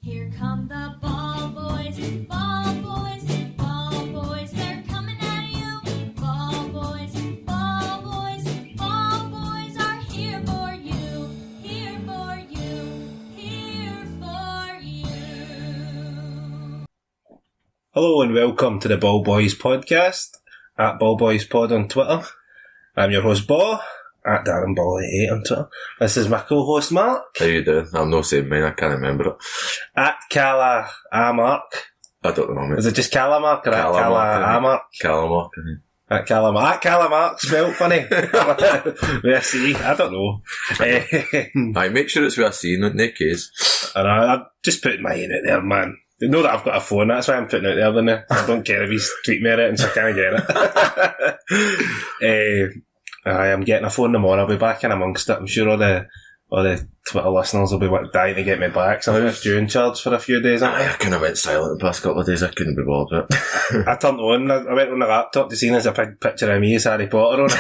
Here come the Ballbhoys, Ballbhoys, Ballbhoys, they're coming at you. Ballbhoys, Ballbhoys, Ballbhoys are here for you, here for you, here for you. Hello and welcome to the Ballbhoys podcast, at Ballbhoys Pod on Twitter. I'm your host, Bo, at Darren Ball88 on Twitter. This is my co-host, Mark. How you doing? I'm not saying mine, I can't remember it. At Cala Mark. I don't know, mate. Is it just Cala Mark or at Cala Mark? Calamark. At Cala Mark. At Cala Mark, spelled funny. With a C, I don't know. Aye, make sure it's with a C, not in case. And I'm just putting my name out there, man. They know that I've got a phone, that's why I'm putting it out there, then. I don't care if he's tweeting me at it, and so I can't get it. I'm getting a phone tomorrow, I'll be back in amongst it. I'm sure all the Twitter listeners will be dying to get me back, so I'm just due in charge for a few days. I kind of went silent the past couple of days, I couldn't be bothered with it. I turned on, I went on the laptop to see there's a big picture of me as Harry Potter on it.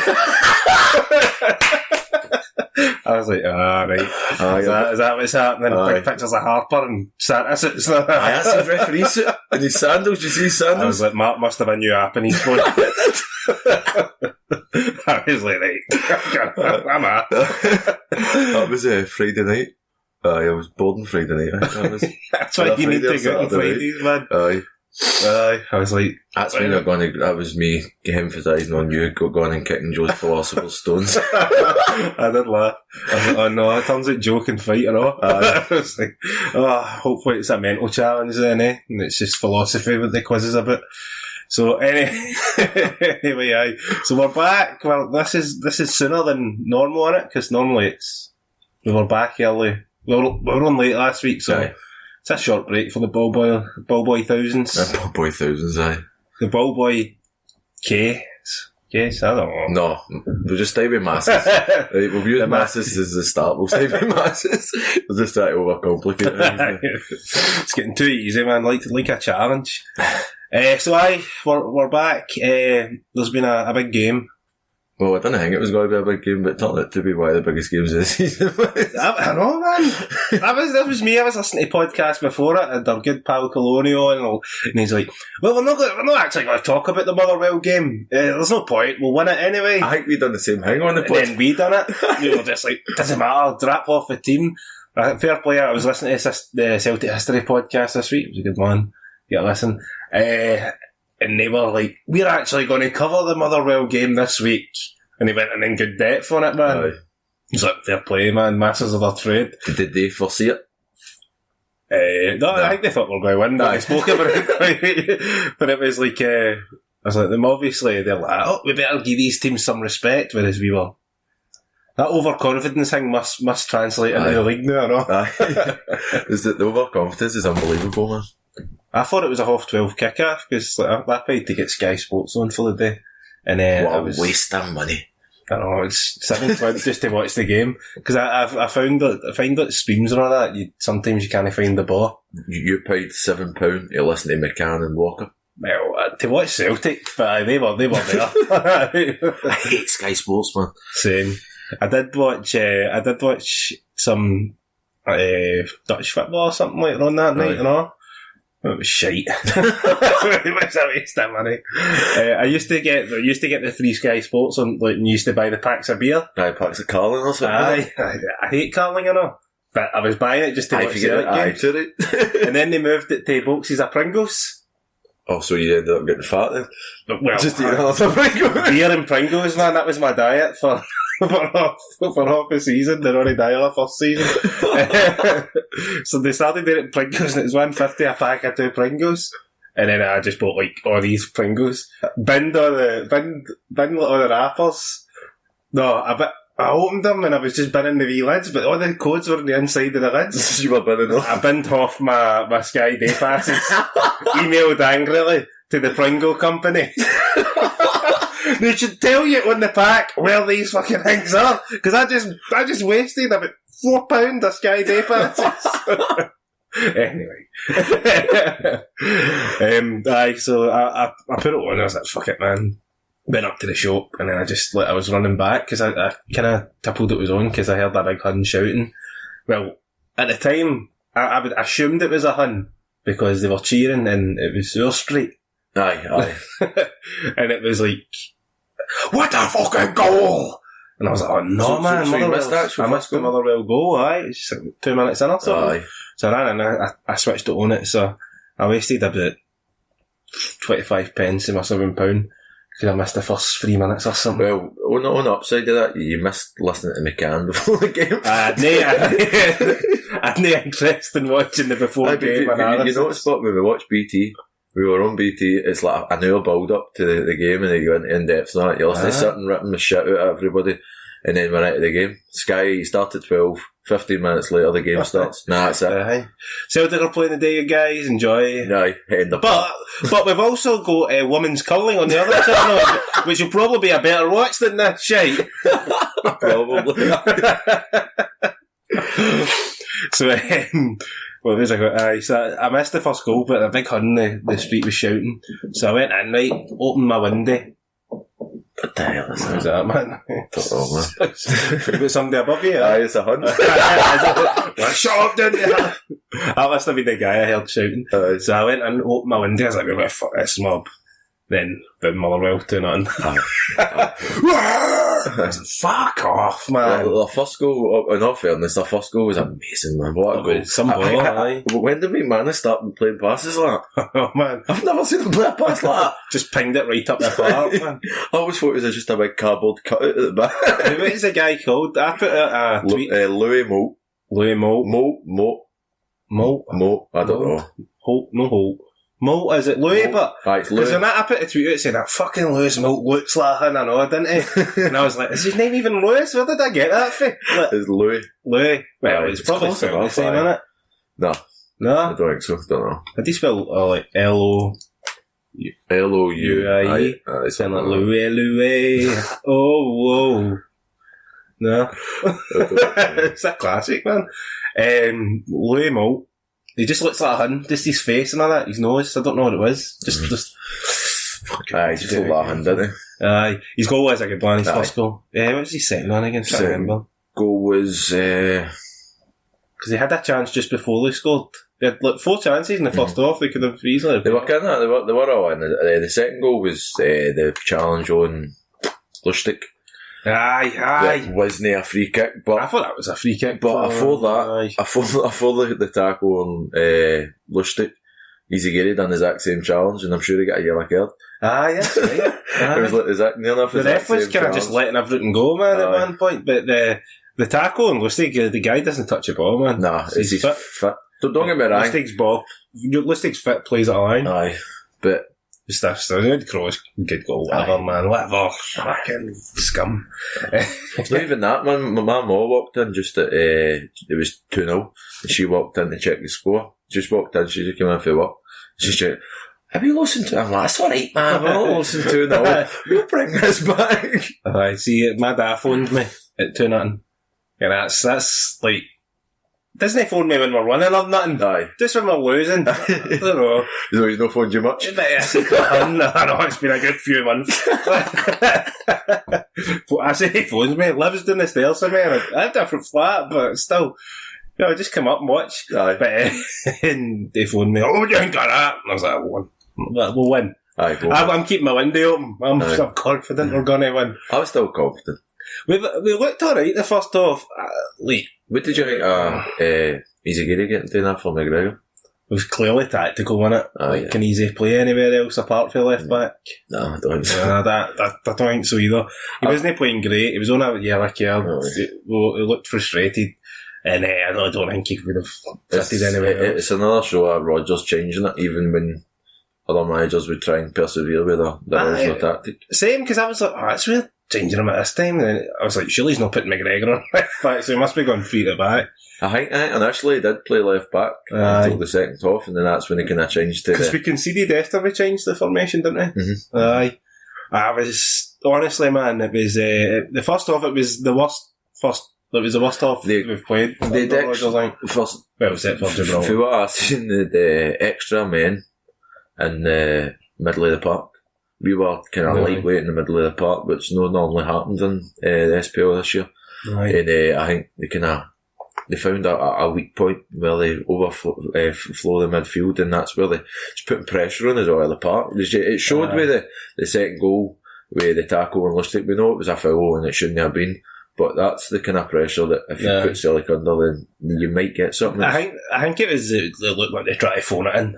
I was like, right. Is that what's happening? Big pictures of Harper and Santa suits. That's the referee suit and his sandals. You see his sandals? I was like, Mark must have a new app in his phone. I was like, right, I'm at. That was Friday night. I was bored on Friday night. That's why you need to go on Fridays, man. I was like, that's when you're going to. That was me emphasising on you going and kicking Joe's philosopher's stones. I did laugh. I was like, oh no, it turns out joke and fight, I was like, hopefully it's a mental challenge then, eh? And it's just philosophy with the quizzes a bit. So anyway, aye. So we're back. Well, this is sooner than normal, isn't it? Because normally we were back early. We were on late last week, so. Aye. It's a short break for the Ballboy thousands. The Ballboy thousands, aye. The Ballboy K. Yes, I don't know. No, we'll just stay with masses. Right, we'll use masses as the start. We'll stay with masses. We'll just try to overcomplicate it. It's getting too easy, man. Like a challenge. So we're back. There's been a big game. Well, I didn't think it was going to be a big game, but it turned out to be one of the biggest games of the season. I know, man. That was me. I was listening to podcasts before it, and our good pal Colonial, and he's like, well, we're not actually going to talk about the Motherwell game. There's no point. We'll win it anyway. I think we done the same thing on the podcast. And then we done it. We were just like, doesn't matter, drop off the team. Fair play. I was listening to the Celtic History podcast this week. It was a good one. Yeah, listen. And they were like, we're actually going to cover the Motherwell game this week. And he went in good depth on it, man. Aye. He's like, fair play, man. Masters of their trade. Did they foresee it? No, I think they thought we were going to win, but they spoke about it. But it was like, I was like, them obviously, they're like, oh, we better give these teams some respect, whereas we were. That overconfidence thing must translate into the league now, no? The overconfidence is unbelievable, man. I thought it was a half-12 kick-off, because like, I paid to get Sky Sports on for the day. And what a waste of money. I don't know, it's £7 just to watch the game. Because I find that streams and all that, sometimes you can't find the ball. You paid £7 to listen to McCann and Walker? Well, to watch Celtic, but they were there. I hate Sky Sports, man. Same. I did watch some Dutch football or something like that on that night, you know. It was shite. It was a waste of money. I used to get the free Sky Sports on, like, and used to buy the packs of beer. Buy packs of Carling or something. I hate Carling, you know. But I was buying it just to watch the games. And then they moved it to boxes of Pringles. Oh, so you ended up getting fat then? Well, just eating lots of Pringles. Beer and Pringles, man, that was my diet for half the season. They're only diet the first season. So they started doing it in Pringles, and it was $1.50 a pack of 2 Pringles. And then I just bought like all these Pringles. Binned all the wrappers. No, I opened them and I was just binning the wee lids, but all the codes were on the inside of the lids. You were binning them? I binned off my Sky Day passes. Emailed angrily to the Pringle company. They should tell you on the pack where these fucking things are, because I just wasted about £4 of Sky Day passes. Anyway. So I put it on, I was like, fuck it, man. Went up to the shop, and then I was running back, because I kind of tippled it was on, because I heard that big hun shouting. Well, at the time, I would assumed it was a Hun because they were cheering and it was your street. Aye. And it was like, what a fucking goal! And I was like, oh no, man. So you missed that actual I missed the goal? Motherwell goal, aye. It's just like 2 minutes in or something. Aye. So I ran and I switched to own it, so I wasted about 25 pence in my £7 because I missed the first 3 minutes or something. Well, on the upside of that, you missed listening to McCann before the game. I'd no interest in watching the before game analysis. You notice what when we watched BT, we were on BT, it's like an hour build up to the game and they go into in-depth on it. You're listening to sitting ripping the shit out of everybody and then we're out of the game. Sky, you start at 12, 15 minutes later the game starts. Nah, that's it. Celtic are playing the day, you guys, enjoy. Aye, end up. But we've also got women's curling on the other channel, which will probably be a better watch than this shite. Probably. So, well, there's so I missed the first goal, but a big hun in the street was shouting. So I went in, right, opened my window. What the hell is Who's that, man? Don't know, man. You got somebody above you? Aye, it's a Hun. Well, shut up, didn't you? That must have been the guy I heard shouting. So I went in, opened my window, I was like, well, fuck this mob. Then, Motherwell 2-0. I was like, fuck off, man. The first goal, in all fairness, the first goal was amazing, man. What a goal. Some ball, aye. When did McManus start playing passes like that? Oh, man. I've never seen him play a pass like that. Just pinged it right up the park, man. I always thought it was just a big cardboard cutout at the back. What is the guy called? I put a tweet. Louis Moult. Louis Moult. Moult. I don't know. Holt. Moult, is it Louis? Moult. But Aye, it's Louis. because I put a tweet out saying that fucking Louis Moult looks like him, I know, didn't he? And I was like, is his name even Louis? Where did I get that from? Like, It's Louis. Louis. Well, Aye, it's it's probably close spelled the enough, same, aye. isn't it? No, No? I don't think so. Don't know. How do you spell like L-O? L-O-U. Aye. Aye, Sound like Louis. Oh, whoa. No. It's a classic, man. Louis Moult. He just looks like a hun. Just his face and all that. His nose. I don't know what it was. Just. Aye, just looked like a Hun, didn't he? Aye. His goal was a good one. His Aye. first goal. Yeah, what was his second one again? I can't remember. Goal was... Because they had a chance just before they scored. They had like 4 chances in the first half. They could have easily. They were kind of... They were all in. The second goal was the challenge on Lustig. Aye. That wasn't a free kick, but I thought that was a free kick. But before that, aye. before the tackle on Lustig, Izagiri done the exact same challenge, and I'm sure he got a yellow card. Aye, that's right. It was like near enough The ref was kind of just letting everything go, man, at one point. But the tackle on Lustig, the guy doesn't touch the ball, man. Nah, he's fit. Don't get me wrong. Lustig's fit, plays at a line. Aye, but Just a good cross, good goal, whatever, man, whatever. Fucking scum. it's not even that, man. My mum walked in just at, it was 2-0, and she walked in to check the score. Just walked in, she just came in for work. She said, have you listened to it? I'm like, that's alright, man, we're not listening to it now. We'll bring this back. I see, my dad phoned me at 2-0. And that's like, doesn't he phone me when we're winning or nothing? Aye. Just when we're losing. I don't know. He's not phoned you much? I know, it's been a good few months. I say he phones me, lives down the stairs somewhere. I have a different flat, but still, just come up and watch. Aye. But and they phoned me, oh, you ain't got that. And I was like, we'll win. Aye, I'm keeping my window open. I'm confident we're going to win. I was still confident. We looked alright the first half. What did you think Izagiri getting doing that for McGregor? It was clearly tactical, wasn't it? Can Easy play anywhere else apart from left back? No, I don't think so. I don't think so either. He wasn't playing great. He was on a yellow card. He looked frustrated. And I don't think he would have fitted anywhere else. It's another show of Rodgers changing it, even when other managers would try and persevere with their original tactic. Same, because I was like, that's weird. Changing him at this time, and then I was like, surely he's not putting McGregor on left back, so he must be going free to back. I think initially he did play left back until the second half, and then that's when he kind of changed to because we conceded after we changed the formation, didn't we? Mm-hmm. Aye. I was honestly, man, it was the first half. It was the worst. It was the worst half we've played. First, well, except for Gibraltar. For what I've seen, the extra men in the middle of the park. We were kind of lightweight in the middle of the park, which no normally happens in the SPL this year. Right. And I think they kind of they found a weak point where they overflow the midfield, and that's where they just putting pressure on us all apart. It showed with the second goal, with the tackle on Lustig. We know it was a foul and it shouldn't have been, but that's the kind of pressure that if you put Celtic under, then you might get something. I think it was they looked like they tried to phone it in.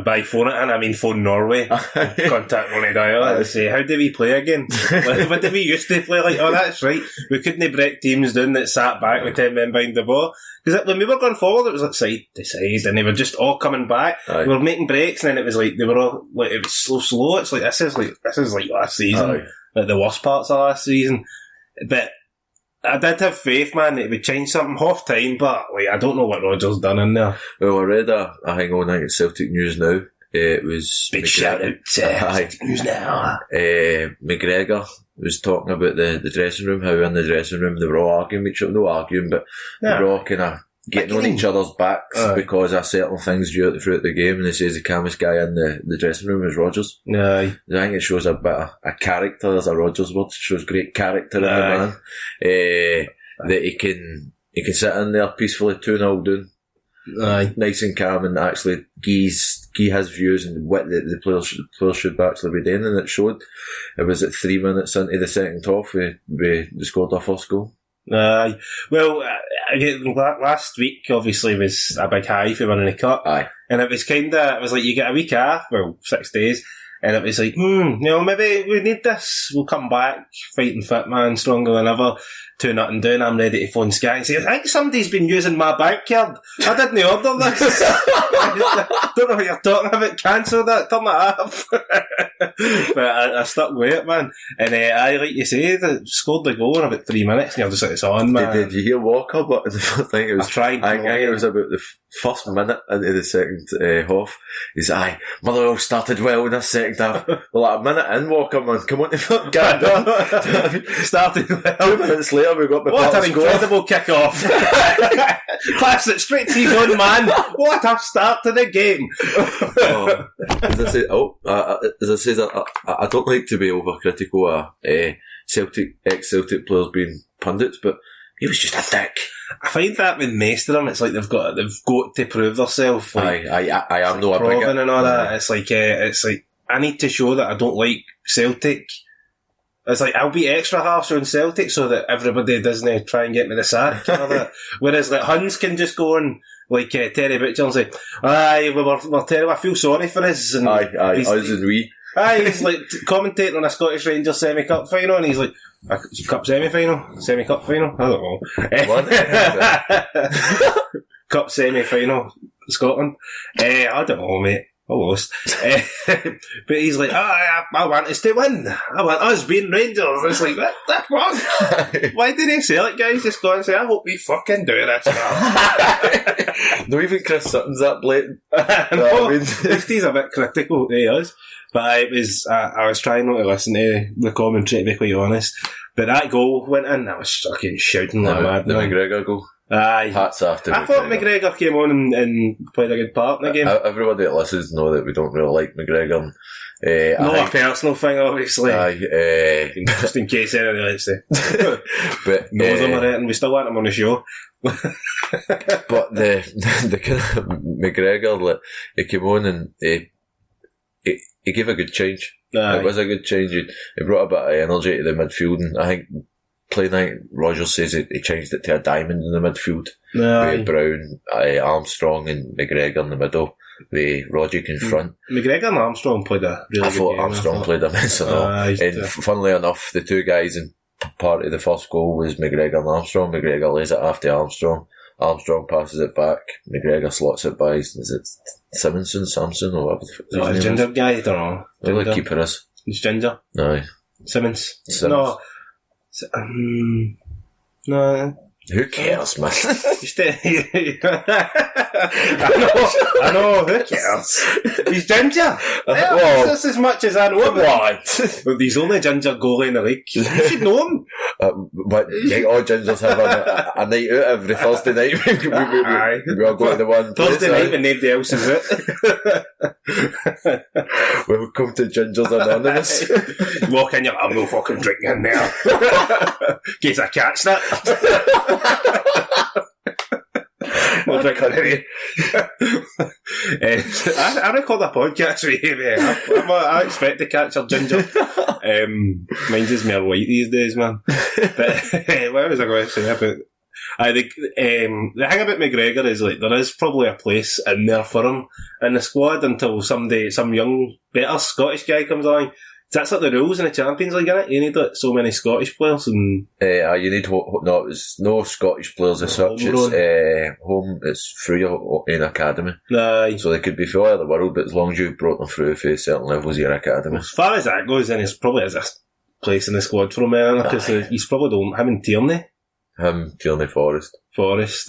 By phone it in, I mean phone Norway. Contact Ronnie Dyer and say, how do we play again? What did we used to play like? Oh, that's right. We couldn't break teams down that sat back with 10 men behind the ball. Because when we were going forward, it was like side to side, and they were just all coming back. Aye. We were making breaks, and then it was like they were all like it was slow. It's like this is like last season, like the worst parts of last season. But I did have faith, man, that it would change something half time, but like I don't know what Rodgers done in there. Well, I read a thing on at Celtic News Now. It was Big shout out to Celtic News Now. McGregor was talking about the dressing room, how in the dressing room they were all arguing with each other, no arguing, but they were all kind of getting on each other's backs because of certain things throughout the game, and they says the calmest guy in the dressing room is Rodgers. Aye. I think it shows a bit of a character, as a Rodgers word, it shows great character in the man. That he can sit in there peacefully 2-0 down. Aye. Nice and calm, and actually give his views and what the players should actually be doing, and it showed. It was at 3 minutes into the second half we scored our first goal. Aye. Well, last week obviously was a big high for winning the cup. Aye. And it was like you get a week off, 6 days, and it was like, maybe we need this. We'll come back, fighting fit, man, stronger than ever. 2-0 down, I'm ready to phone Sky and say, I think somebody's been using my bank card. I didn't order this. I don't know what you're talking about. Cancel that, turn it off. But I stuck with it, man. And I, like you say, they scored the goal in about 3 minutes, and you're just like, it's on, man. Did you hear Walker? But the first thing, it was, I think it was about the first minute into the second half. He's Motherwell started well in the second half. Well, like a minute in, Walker, man, come on, fucking get on. Started well. 2 minutes later, we got the What an incredible kick-off. Pass it straight to his own man. What a start to the game. As I said, I don't like to be overcritical of ex-Celtic players being pundits, but he was just a dick. I find that with most of them, it's like they've got to prove themselves. Like, I am no proving and all that. It's like I need to show that I don't like Celtic. It's like, I'll be extra harsh on Celtic so that everybody doesn't try and get me the sack. You know that? Whereas like Huns can just go on like Terry Butcher and say, we're terrible, I feel sorry for us. And us and we. He's like commentating on a Scottish Rangers semi-cup final, and he's like, cup semi-final? Semi-cup final? I don't know. Cup semi-final, Scotland. I don't know, mate. I lost. But he's like, I want us to win. I want us being Rangers. It's like, that's wrong. Why didn't he say it, guys? Just go and say, I hope we fucking do this now. No, even Chris Sutton's that blatant. No, he's a bit critical, he is. But I was trying not to listen to the commentary, to be quite honest. But that goal went in, I was fucking shouting like mad. The McGregor goal. Aye. Hats off to I thought McGregor came on and played a good part in the game. Everybody that listens know that we don't really like McGregor. Not a personal thing, obviously. Just in case anybody likes to. But knows him and we still want him on the show. But the kind of McGregor, like, he came on and he gave a good change. It was a good change. He brought a bit of energy to the midfield, and I think playing night, Rodgers says he changed it to a diamond in the midfield. With Brown, Armstrong and McGregor in the middle, with Roderick in front. McGregor and Armstrong played a really good game. I thought Armstrong played immense and funnily enough, the two guys in part of the first goal was McGregor and Armstrong. McGregor lays it after Armstrong. Armstrong passes it back. McGregor slots it by, is it Samson or whatever? No, the ginger guy, I don't know. Who the keeper is? He's ginger. No. Simmons. No. No. Who cares, man? I know, who cares? He's ginger. That's as much as I know about. But he's only ginger goalie in the league. You should know him. But like, all gingers have a night out every Thursday night. we all go to the one place. Thursday night when nobody else is it. Welcome to Gingers Anonymous. You walk in, you're like, I'm no fucking drinking in there. In case I catch that. No drinking any. I record a podcast with you, mate. I expect to catch a ginger. Mine's just more white these days, man. But what was I going to say about... I think the thing about McGregor is like there is probably a place in there for him in the squad until some young, better Scottish guy comes along. That's like the rules in the Champions League, innit? You need like so many Scottish players and... you need... No, it's no Scottish players as such. It's home. It's through your own academy. Aye. So they could be from all over the world, but as long as you've brought them through for certain levels of your academy. As far as that goes, then it's probably is a place in the squad for him, because he's probably don't... Him and Tierney. Tierney Forest,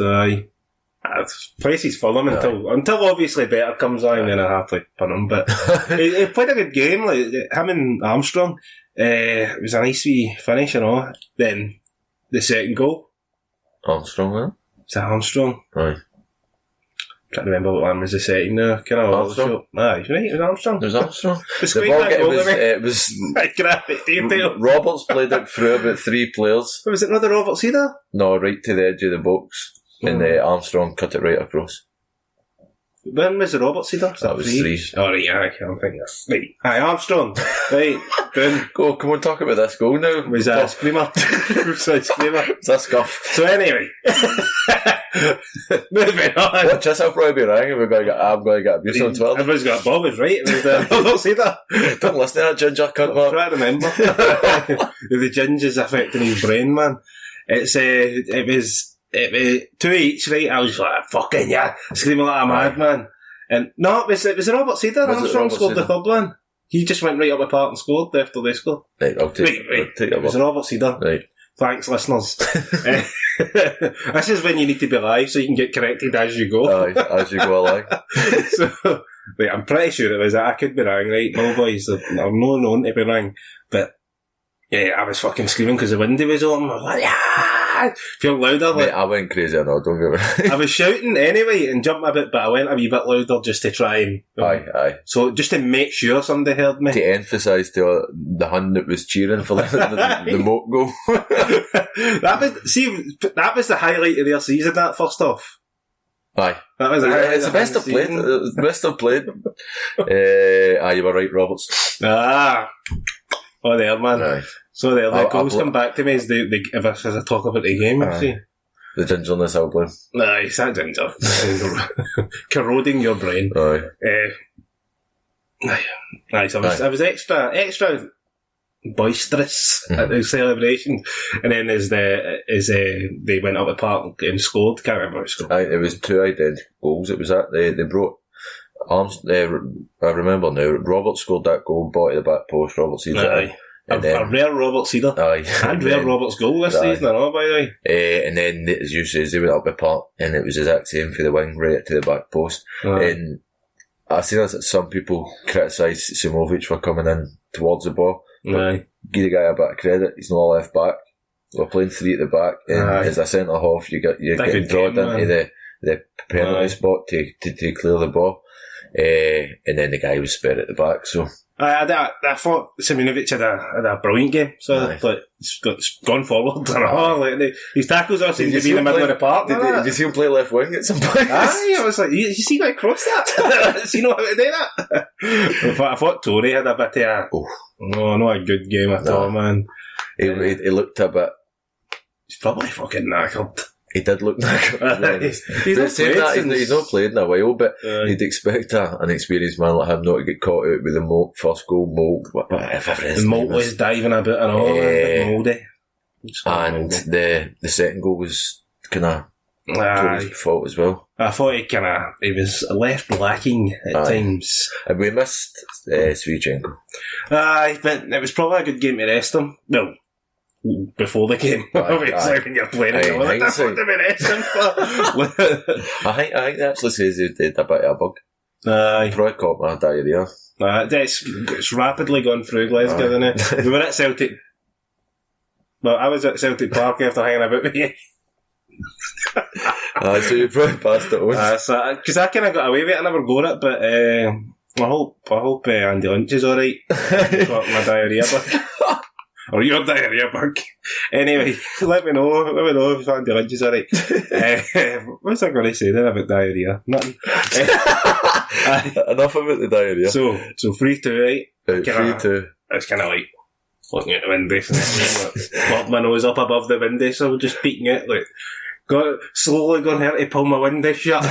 aye. Places for them until obviously better comes on, then I have to pin him. But he played a good game, like him and Armstrong. It was a nice wee finish, you know. Then the second goal. Armstrong, huh? Was that Armstrong? Aye. Can't remember what one was the setting now. Kind of Armstrong? Aye, right, it was Armstrong. It was Armstrong. It was graphic detail. Roberts played it through about 3 players. Was it not the Roberts either? No, right to the edge of the box. And Armstrong cut it right across. When was the Roberts either? That was 3. Oh, right, I can't think of that. Right, aye, Armstrong. Right, boom. Go, come on, talk about this goal now. Was that a screamer? Was that a screamer? Was that scuff? So anyway, moving on. Watch this, I'll probably be wrong. I'm going to get abuse on Twitter. Everyone's got Bob was right. It was the Roberts either. Don't listen to that ginger cunt, man. Try to remember. The ginger's affecting his brain, man. It was 2 each, right? I was like, fucking yeah, screaming like a madman. And no, it was the Robert Cedar. Armstrong scored the third one. He just went right up the park and scored after they scored. Right, I'll take it was Robert Cedar. Right. Thanks, listeners. This is when you need to be live so you can get corrected as you go. Aye, as you go along. So, right, I'm pretty sure it was that. I could be wrong, right? Ballbhoys, I'm not known to be wrong. But, yeah, I was fucking screaming because the window was open. I was like, yeah! Feel louder. Mate, I went crazy or not, don't get me wrong. I was shouting anyway and jumping a bit, but I went a wee bit louder just to try and... Aye. So, just to make sure somebody heard me. To emphasise to the hun that was cheering for the moat goal. That was the highlight of their season, that first off. Aye. That was it's the best I've played. It's the best I've played. You were right, Roberts. Oh, there, man. Aye. So the goals come back to me as as I talk about the game. See? The gingerness I'll blame. Nah, it's that ginger. Corroding your brain. Aye. So I was extra boisterous at the celebration, and then as they went up the park and scored, can't remember who scored. Aye, it was 2 identical goals. It was that they brought arms. I remember now. Robert scored that goal, bought to the back post. Robert sees it. A rare Robert Cedar. Aye. And rare Robert's goal this season, I know, by the way. And then, as you say, they went up the park, and it was the exact same for the wing, right to the back post. And I see that some people criticise Simovic for coming in towards the ball. Aye. Give the guy a bit of credit, he's not a left back. We're playing 3 at the back, and as a centre half, you're getting drawn into the penalty spot to clear the ball. And then the guy was spared at the back, so... I thought Simonovic had a brilliant game, so but it's gone forward. His tackles all seem to be in the middle of the park. Did you see him play left wing at some point? Aye, I was like, you see how he crossed that? Does he know how to do that? I thought Tory had a bit of not a good game at all, man. He looked a bit... He's probably fucking knackered. He did look knackered. He's not played in a while, but you'd expect an experienced man like him not to get caught out with the first goal, whatever it is. And Moult was diving a bit and all, mouldy. And the second goal was kind of Tory's fault as well. I thought he was left lacking at times. And we missed Sviatchenko. Aye, but it was probably a good game to rest him. Well, before the game, obviously, when you're playing it, that's what to be resting for. I think they actually says he did a bit of a bug. Aye. Probably caught my diarrhea. It's rapidly gone through Glasgow, isn't it? We were at Celtic Well, I was at Celtic Park after hanging about with you. So you probably passed it on. Because I kind of got away with it. I never got it, but I hope Andy Lynch is alright. Got my diarrhea bug. Or your diarrhea bug. Anyway, let me know if Andy Lynch is alright. What's I going to say then about diarrhea? Nothing. Enough about the diarrhea. So 3-2, right? 3-2. It's kind of like looking at the window, pop my nose up above the window, so just peeking out, like, slowly going here to pull my window shut,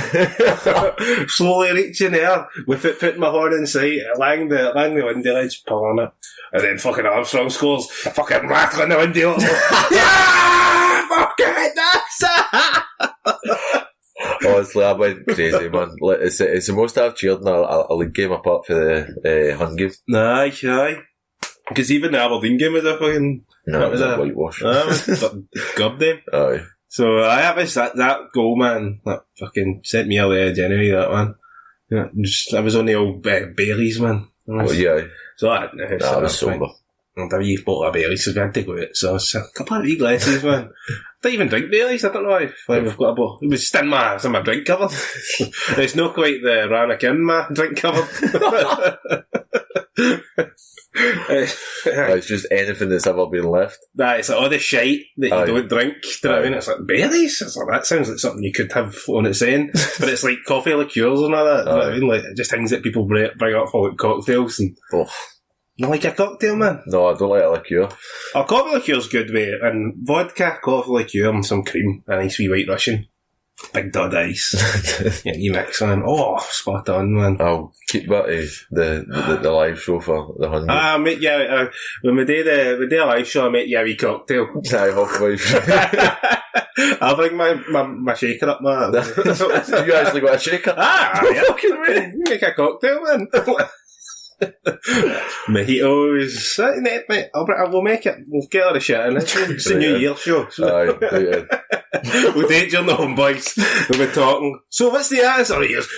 slowly reaching there, with it putting my horn in sight, along the window ledge, pulling it, and then fucking Armstrong scores, fucking rattling the window, yeah, fucking that's Honestly, I went crazy, man. Like, it's the most I've cheered in a league game apart for the Hun game. Aye. Because even the Aberdeen game was a fucking... No, it was a whitewash. Gub them. Aye. So I was that goal, man. That fucking sent me on the edge anyway, that one. Yeah, I was on the old Baileys, man. Yeah. So I was sober. And a wee bottle of Baileys, so we had to go out. So it's a couple of wee glasses, man. I don't even drink Baileys, I don't know why we've got a bottle. It was still in my drink cupboard. It's not quite the Rannoch in my drink cupboard. It's just anything that's ever been left. It's like all the shite that you don't drink. Do you know what I mean? It's like Baileys. It's like, that sounds like something you could have on its own, but it's like coffee liqueurs and all that. Do you know what I mean? Like just things that people bring up for like cocktails and. You like a cocktail, man? No, I don't like a liqueur. Coffee liqueur's good with it, and vodka, coffee liqueur, and some cream, a nice wee white Russian. Big dud ice. Yeah, you mix on. Oh, spot on, man. I'll keep that to the live show for the 100. Mate, yeah, when we do a live show, I make you a wee cocktail. Aye, hopefully. I'll bring my shaker up, man. You actually got a shaker? Yeah. Fucking way. Make a cocktail, man. Mojitos. Mate, we'll make it. We'll get all the shit in it. It's a New Year show. Aye, We'll do it during the home boys. We'll be talking. So what's the answer? He goes,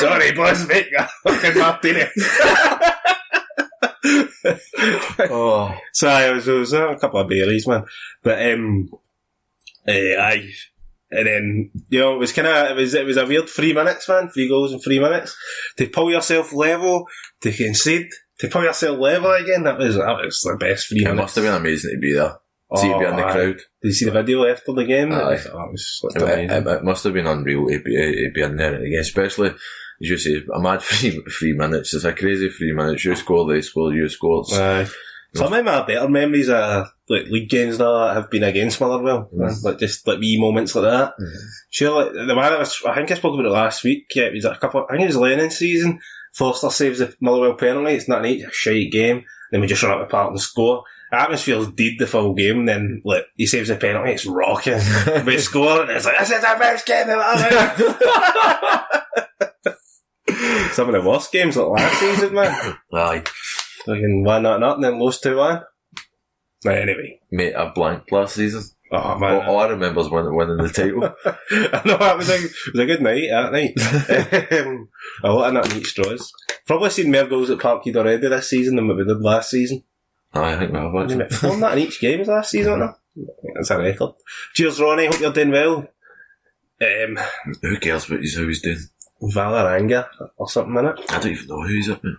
sorry, boss, mate. Fucking martini. So I was a couple of Baileys, man. But aye. And then, you know, it was a weird 3 minutes, man. 3 goals in 3 minutes. To pull yourself level, to concede, to pull yourself level again, that was the best 3 minutes. It must have been amazing to be there. See you be in the crowd. Did you see the video after the game? Aye. It It must have been unreal to be in there again, especially, as you say, a mad 3 minutes. It's a crazy 3 minutes. You score, they score, you score. Aye. Some of my better memories are like league games and all that have been against Motherwell. Like just like wee moments like that. Sure, like the one I think I spoke about it last week. Yeah, it was I think it was Lennon season. Forster saves the Motherwell penalty. It's not a shite game. Then we just run up the park and score. The atmosphere's dead the full game. And then like he saves the penalty. It's rocking. We score and it's like this is the best game ever. Some of the worst games like last season, man. Aye. Fucking 1-0 and then lost 2-1. Anyway. Mate, I blanked last season. Oh, man. All I remember is winning the title. I know, it was a good night that night. A lot of nothing eat straws. Probably seen more goals at Parkhead already this season than what we did last season. I think we have actually. 4 nothing each game last season, wasn't it? That's a record. Cheers, Ronnie. Hope you're doing well. Who cares what he's doing? Valaranga or something in it. I don't even know who he's up with.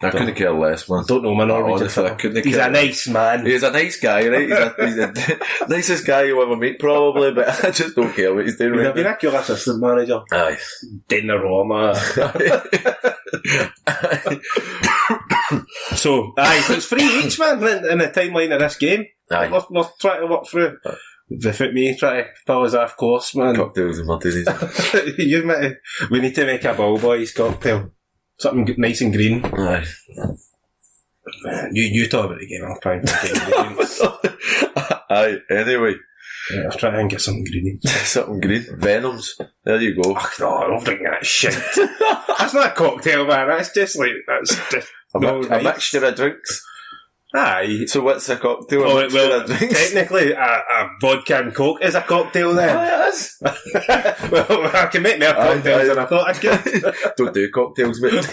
I couldn't care less, man. Don't know my Norwegian. Honestly, I couldn't He's care a nice man. He's a nice guy, right? He's the nicest guy you'll ever meet, probably, but I just don't care what he's doing. He'd have been a cool assistant manager. Aye. Dinner Roma. So it's 3 each, man, in the timeline of this game. Aye. We're trying to work through. Without me trying to pull us off course, man. Cocktails and martinis. We need to make a Ballbhoys cocktail. Something nice and green. Aye. You talk about the game, I'll try and get ingredients. Aye, anyway. Yeah, I'll try and get something green. Something green. Venoms. There you go. Oh, no, I don't drink that shit. That's not a cocktail, man. That's just a mixture of drinks. Aye. So what's a cocktail? Oh, amongst well, your drinks? technically, a vodka and coke is a cocktail then. Oh, it is. Well, I can make more cocktails than I thought I could. Don't do cocktails, mate.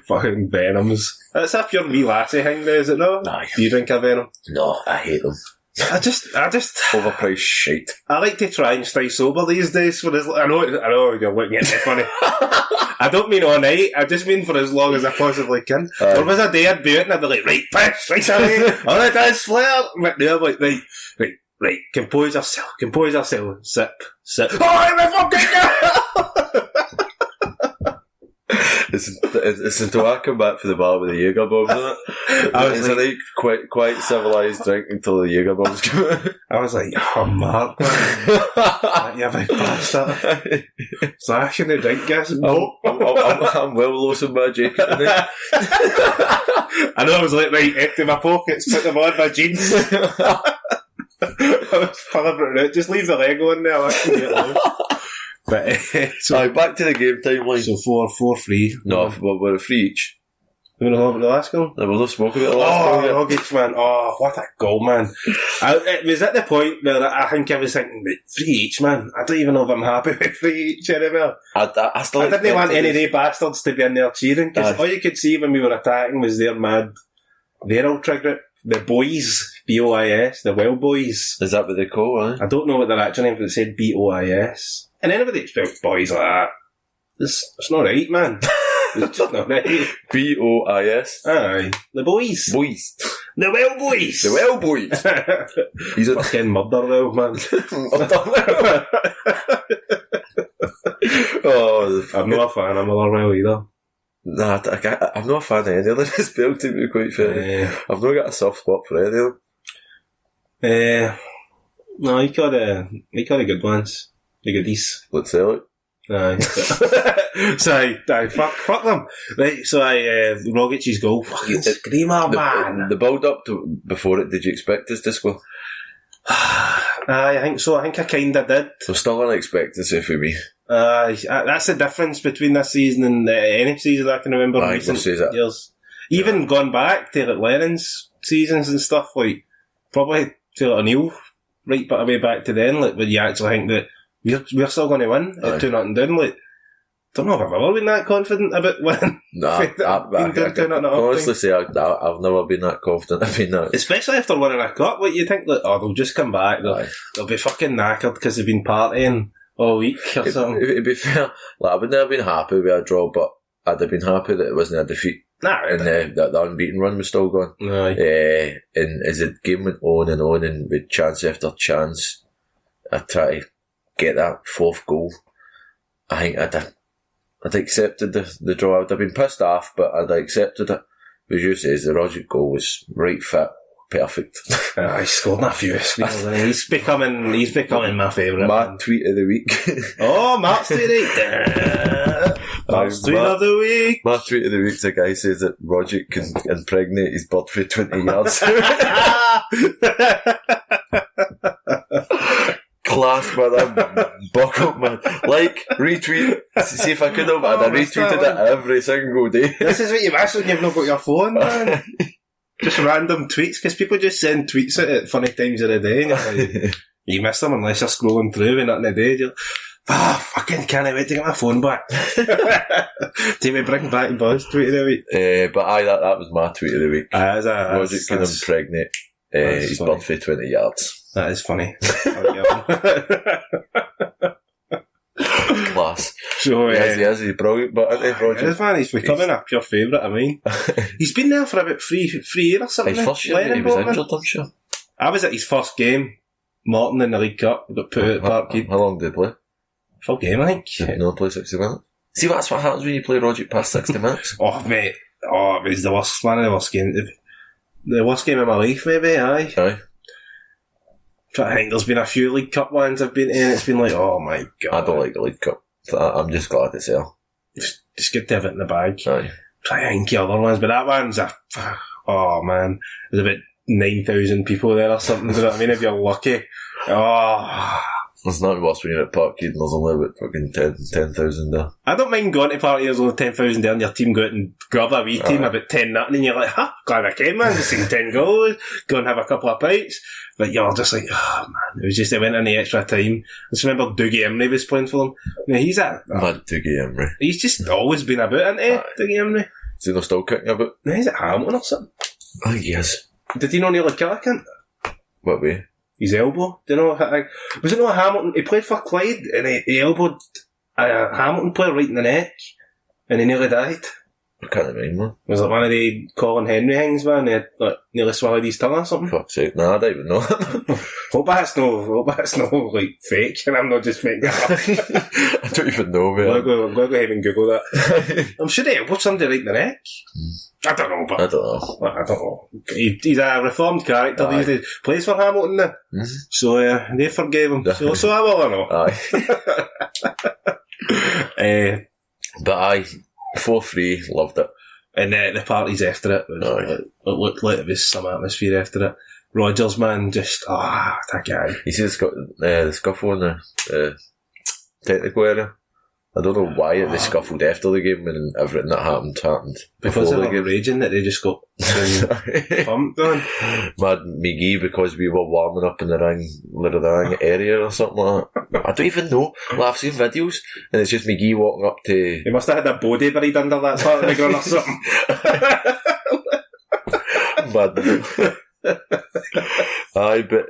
Fucking Venoms. That's a pure wee lassie thing though, is it not? Aye. Do you drink a Venom? No, I hate them. I just, Overpriced shite. I like to try and stay sober these days for as, I know you're looking at me funny. I don't mean all night, I just mean for as long as I possibly can. Aye. There was a day I'd be out and I'd be like, right, piss, right, Sally, on the dance floor. But now I'm like, right, compose yourself, sip. Oh, I'm fucking It's until I come back for the bar with the Jaeger bombs in it. It's a like quite civilised drink until the Jaeger bombs come out. I was like, oh, Mark, man. You big bastard. Slashing the drink, guess. I'm well losing my jacket in there. I know, I was like, right, empty my pockets, put them on my jeans. I was delivering it. Just leave the leg on there, I can get loose. But, So back to the game timeline. so 4-3. No, we're at 3 each. You want to talk about the last goal? We'll not spoke about the last goal yet. Rogic, man. Oh, what a goal, man. It was at the point where I think I was thinking, 3 each, man. I don't even know if I'm happy with 3 each anymore. I still I didn't want any of expected the bastards to be in there cheering, because all you could see when we were attacking was their old trigger, the boys, B-O-I-S, the well boys. Is that what they call it? I don't know what their actual name, but it said B-O-I-S. And anybody that spells boys like that, it's not right, man. It's just not right. B-O-I-S. Aye. The boys. Boys. The well boys. The well boys. He's a fucking Motherwell, man. Oh, I'm not a fan of Motherwell either. Nah, I'm not a fan of any of them. Spell to be quite fair. I've not got a soft spot for any of them. No, he got a good ones. The goodies. Let's sell it. Aye. So I fuck them. Right, so Rogic's goal. Fucking screamer, man. The build up to before it, did you expect us to score? Aye, I think so. I think I kinda did. So still unexpected for me. That's the difference between this season and any season I can remember in recent years. Even gone back to like Lennon's seasons and stuff, like probably to O'Neill, right but away back to then, like when you actually think that we're still going to win at 2-0 down, like don't know if I've ever been that confident about winning. Nah, I can honestly say I've never been that confident. I mean, especially after winning a cup, like you think like, oh, they'll just come back, they'll be fucking knackered because they've been partying all week or something. To be fair, like, I would never been happy with a draw, but I'd have been happy that it wasn't a defeat. Nah, and that the unbeaten run was still going. And as the game went on and with chance after chance, I tried to get that 4th goal. I think I'd accepted the draw. I'd have been pissed off, but I'd accepted it. As you say, the Roger goal was right fit, perfect. He scored a few. He's becoming my favourite. My tweet of the week. Oh, Mark's tweet. Mark's tweet of the week. My tweet of the week's a guy says that Roger can impregnate his bird for 20 yards. Class, man. Buck up, man. Like, retweet. See if I could have. I'd have retweeted it every single day. This is what you miss when you've not got your phone, man. Just random tweets, because people just send tweets out at funny times of the day. And like, you miss them unless you're scrolling through and nothing a day. Fucking can't wait to get my phone back. Do we bring back Buzz tweet of the week? But aye, that was my tweet of the week. Roger can impregnate his bird for 20 yards. That is funny. Class. So, he's brilliant, but he's becoming a pure favourite, I mean. He's been there for about 3 years or something. His first year, he was injured, I'm sure. I was at his first game, Morton in the League Cup, got put out at Parkhead. How long did he play? Full game, I think. Did not play 60 minutes? See, that's what happens when you play Roger past 60 minutes. Oh, mate. Oh, it was one of the worst games. The worst game of my life, maybe, aye. I think there's been a few League Cup ones I've been in, it's been like, oh my god. I don't like the League Cup. I'm just glad it's there. It's just good to have it in the bag. Aye. Try to think of other ones, but that one's oh man, there's about 9,000 people there or something, do you know what I mean, if you're lucky. Oh, It's not worse when you're at Parkhead and there's only about fucking 10,000 there. I don't mind going to parties, there's only 10,000 there and your team go out and grab a wee team about 10 nothing and you're like, glad I came, man, just seen 10 goals, go and have a couple of pints. But you're just like, oh man, it was just, they went in the extra time. I just remember Dougie Emery was playing for them. Now, he's Mad Dougie Emery. He's just always been about, isn't he, Dougie Emery? Is he not still kicking about? No, he's at Hamilton or something. I think he is. Did he not nearly kill a cunt? What way? His elbow. Do you know? Was it not Hamilton? He played for Clyde and he elbowed a Hamilton player right in the neck and he nearly died. I can't remember. Was it one of the Colin Henry things, man? He had, nearly swallowed his tongue or something? Fuck's sake, no, I don't even know. Hope that's no, fake and I'm not just making it up. I don't even know, man. I'm going to go ahead and Google that. I'm sure he elbowed somebody right in the neck. I don't know, but... I don't know. He's a reformed character these days. Plays for Hamilton now. Mm-hmm. So, they forgave him. So I will, I know. But 4-3, loved it. And the parties after it, it looked like there was some atmosphere after it. Rogers, man, just, that guy. You see the scuffle in the technical area? I don't know why they scuffled after the game when everything that happened because before they the were game. Raging that they just got pumped on. Mad McGee because we were warming up in the ring area or something like that. I don't even know. Like, I've seen videos and it's just McGee walking up to... He must have had a body buried under that part of the gun or something. Mad. Aye, but...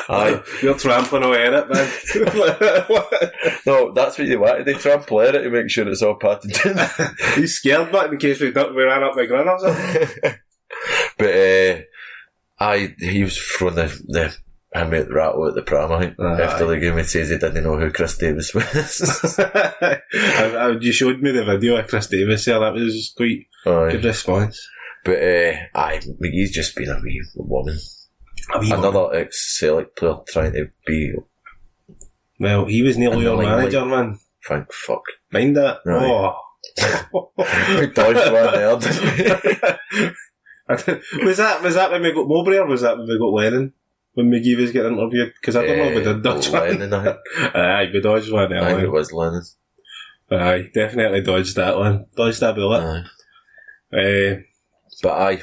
Aye. You're trampling away at it, man. No, that's what they wanted. They trample at it to make sure it's all patted down. He's scared, but in case we ran up my gun or something. But he was throwing the handmade rattle at the pram, I think. After the game, he says he didn't know who Chris Davis was. You showed me the video of Chris Davis there. That was quite good response. But McGee's just been a wee woman. Another ex-Celtic player trying to be... Well, he was nearly your manager, man. Thank fuck. Mind that? Right. We dodged one there, didn't we? Was that when we got Mowbray or was that when we got Lennon? When McGee was getting interviewed? Because I don't know if we did dodge Lennon, one. I think. Aye, we dodged one there. I think it was Lennon. Aye, definitely dodged that one. Dodged that bullet. But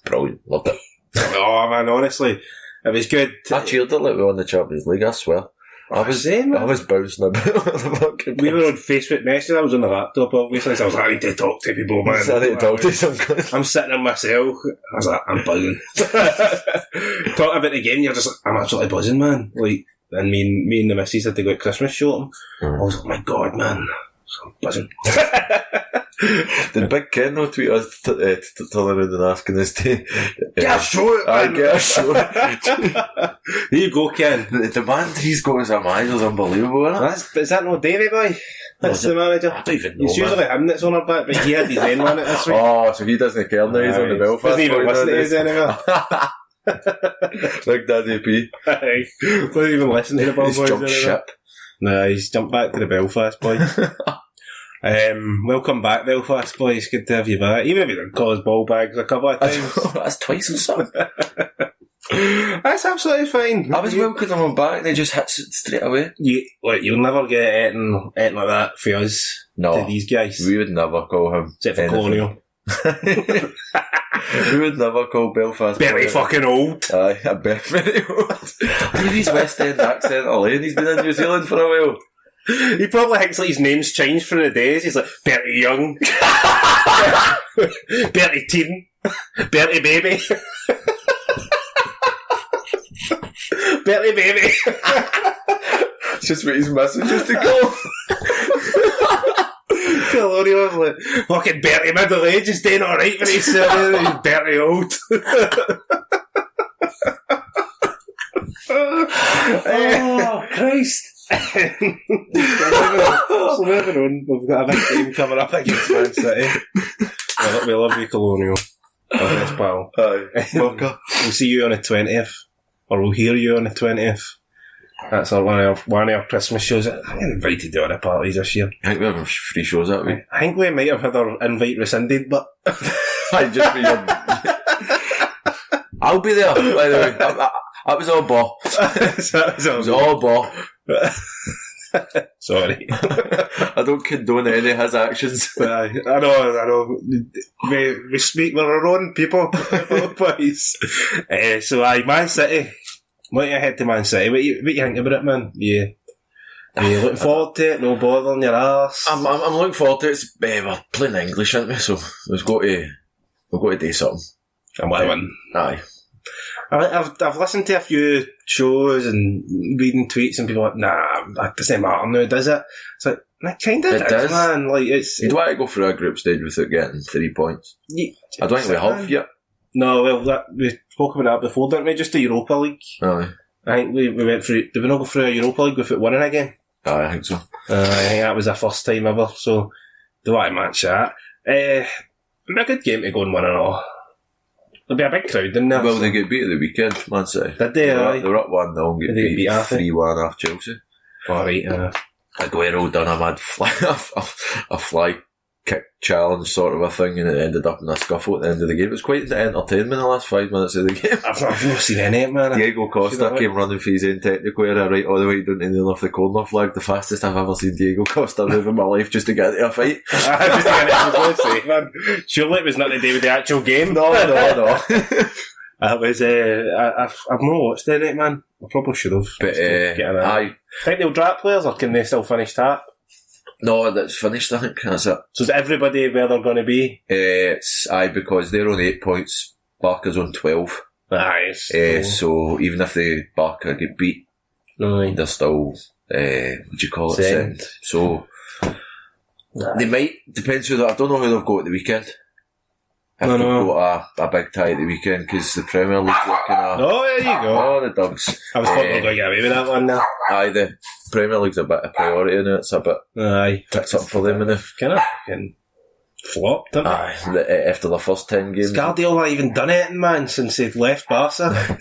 brilliant. Loved it. Oh man, honestly, it was good. I cheered it like we won the Champions League, I swear. I was bouncing about on the fucking We were on Facebook Messenger, I was on the laptop obviously, so I was having to talk to people, man. I'm sitting in my cell, I was like, I'm buzzing. Talking about the game, you're just like, I'm absolutely buzzing, man. Like, and me and the missus had to go to Christmas show I was like, oh my god, man. I'm buzzing. Did Big Ken no tweet us turning around and asking us to get a show, man. Get a show. There you go, Ken. The demand he's got as a manager is unbelievable, isn't it? Is that no Davy boy? That's the manager. I don't even know. It's usually him that's on our back, but he had his own one this week. Oh, so he doesn't care now, he's on the Belfast. Doesn't even listen to us anymore. Big Daddy P. Doesn't even listen to the Ballbhoys He's jumped ship. No, he's jumped back to the Belfast boys. Welcome back, Belfast boys. Good to have you back. Even if you didn't call us ball bags a couple of times. That's twice or something. That's absolutely fine. I was welcoming them back and they just hit straight away. You'll never get anything like that for us. No. To these guys. We would never call him. Except for Colonial. We would never call Belfast. Very fucking old. Aye, a bit very old. Leave his West End accent away and he's been in New Zealand for a while. He probably thinks like his name's changed through the days. He's like, Bertie Young. Bertie Teen. Bertie Baby. Bertie Baby. It's just what he's missing just to go. Colonial was like, fucking Bertie middle age is doing alright when he's Bertie old. Oh, Christ. So moving on, we've got a big game coming up against Man City. We love you, Colonial. Best pal. Aye, we'll see you on the 20th, or we'll hear you on the 20th. That's one of our Christmas shows. I think we're invited to other parties this year. I think we have free shows that week. I think we might have had our invite rescinded, but I'll be there, by the way. That was all ball. It was all ball. Sorry. I don't condone any of his actions. I know. We speak with our own people, boys. So, Man City. Looking ahead to Man City. What you think about it, man? Yeah. Are you looking forward to it? No bothering your arse? I'm looking forward to it. We're playing English, aren't we? So we've got to do something. I'm winning. Aye. I've listened to a few shows and reading tweets and people are like, nah, that doesn't matter now, does it? It's like, that kind of It does. man. Like, it's... You don't want to go through a group stage without getting 3 points. I don't think we have yet. No, well, we spoke about that before, didn't we? Just the Europa League. Aye. I think we went through... Did we not go through a Europa League without winning again? Aye, I think so. I think that was our first time ever, so do I match that? It'll be a good game to go and win and all. There'll be a big crowd in there. Well, they get beat at the weekend, Man City. Did they? They were up 1-0 and get Did they beat beat 3-1 off Chelsea. Alright, Aguero done a mad fly kick challenge sort of a thing, and it ended up in a scuffle at the end of the game. It was quite entertaining the last 5 minutes of the game. I've not seen any of it, man. Diego Costa came running for his own technical error right all the way down to the left the corner flag. The fastest I've ever seen Diego Costa move in my life just to get into a fight. I was going to say, man, surely it was nothing to do with the actual game. No. That was, I've not watched any, man. I probably should have. But, I think they'll drop players, or can they still finish tap? No, that's finished, I think. That's it. So is everybody where they're going to be? It's because they're on 8 points, Barca's on 12. Nice. So even if Barca get beat, they're still, what do you call it? Second. So they might, depends who, I don't know who they've got at the weekend. If they've got a big tie at the weekend, because the Premier League's looking at... Oh, there you go. Oh, the Dogs. I was probably going to get away with that one now. Aye, the Premier League's a bit of priority now. It's a bit picked up for them. And kind of flopped, didn't it? After the first 10 games. Has Guardiola even done anything, man, since they've left Barca?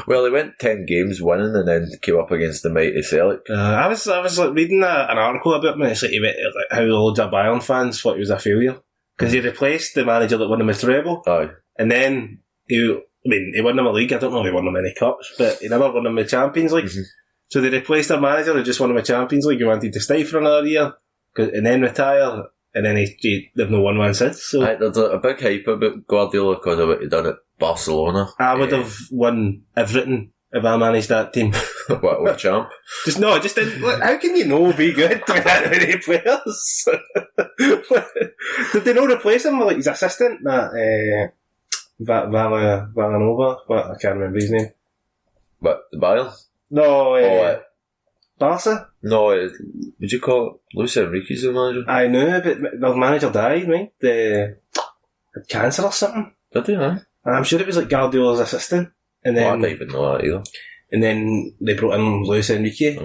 Well, they went 10 games winning and then came up against the mighty Celtic. I was like, reading an article about him, and it's like how loads of Bayern fans thought he was a failure. Because he replaced the manager that won him a treble. Aye. And then he won them a league. I don't know if he won them any cups, but he never won them the Champions League. Mm-hmm. So they replaced their manager who just won them a Champions League. He wanted to stay for another year and then retire. And then they've not won one since. So there's a big hype about Guardiola because of what he done at Barcelona. I would have won everything if I managed that team. What, old champ? Just didn't. How can you be good with that many players? Did they not replace him with like his assistant? That Villanova? What, I can't remember his name. What, the Bayern? No, Barca? No, what do you call it? Luis Enrique's the manager? I know, but the manager died, right? Had cancer or something. Did he, huh? I'm sure it was like Guardiola's assistant. And then, I don't even know that either. And then they brought in Luis Enrique.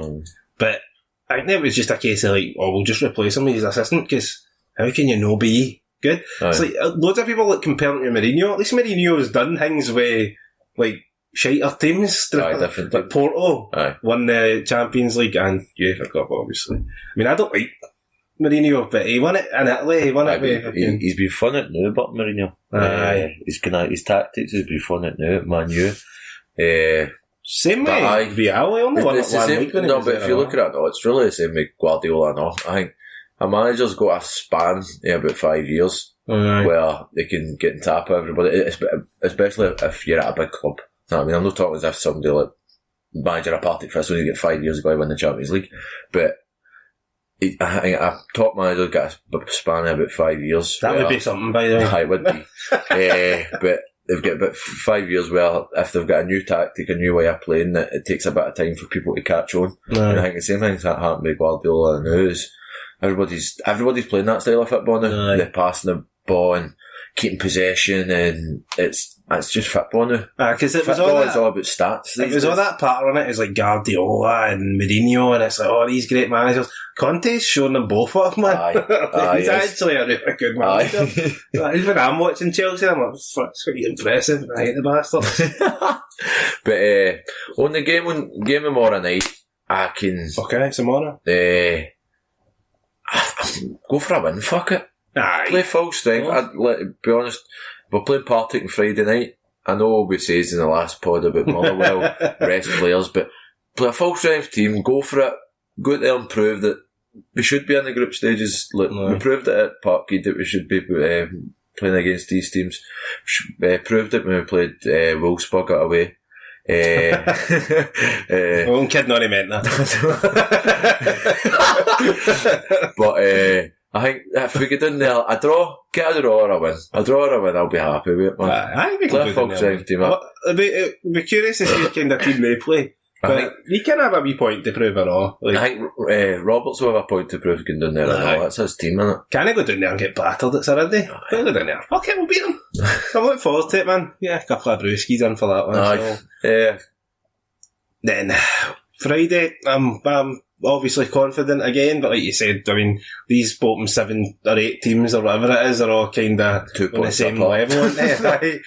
But I think it was just a case of like, we'll just replace him with his assistant, because how can you be good? Aye. It's like, loads of people compare him to Mourinho. At least Mourinho's done things with, like, shiter teams. Different. Like Porto won the Champions League and UEFA Cup, obviously. I mean, I don't like Mourinho, but he won it in Italy. He won it with... He's been fun at now, but Mourinho. His tactics has been fun at now at Man U. Same way Vial only won it one week. No, but if you look at it, it's really the same with Guardiola. No, I think a manager's got a span in about 5 years where they can get on top of everybody, especially if you're at a big club. I mean, I'm not talking as if somebody like manager a Partick Thistle, you get 5 years ago to win the Champions League, but I think a top manager got a span of about 5 years. That would be something, by the way. It would be. But they've got about 5 years where if they've got a new tactic, a new way of playing, it takes a bit of time for people to catch on. And I think the same thing's happened with Guardiola now. Is everybody's playing that style of football now. They're passing the ball and keeping possession, and it's just football now. Because it was football all that, is all about stats. It was all that pattern on it. It's like Guardiola and Mourinho, and it's like, these great managers. Conte's shown them both off, man. He's actually a really good manager. Even I'm watching Chelsea, I'm like, that's pretty impressive. I hate the bastards. But on the game tomorrow night, I can... Okay, tomorrow. Go for a win, fuck it. Aye. Play full strength. Be honest, we're playing Partick on Friday night. I know we says in the last pod about Motherwell rest players, but play a full strength team, go for it, go out there and prove that we should be in the group stages. Like, we proved it at Parkhead that we should be playing against these teams. Proved it when we played Wolfsburg away. I won't kid, none meant that. But I think if we get in there, get a draw or a win. A draw or a win, I'll be happy with it, man. I think we can Play a full strength team up. I'd be curious to see what kind of team they play. But we can have a wee point to prove it all. Like, I think Roberts will have a point to prove going down there. That's his team, isn't it? Can I go down there and get battered at Saturday? Can I go down there? Fuck it, we'll beat them. I'm looking forward to it, man. Yeah, a couple of brewskis in for that one. So. Yeah. Then, Friday, I'm obviously confident again, but like you said, I mean, these bottom 7 or 8 teams or whatever it is are all kind of on the same level, aren't they? Right?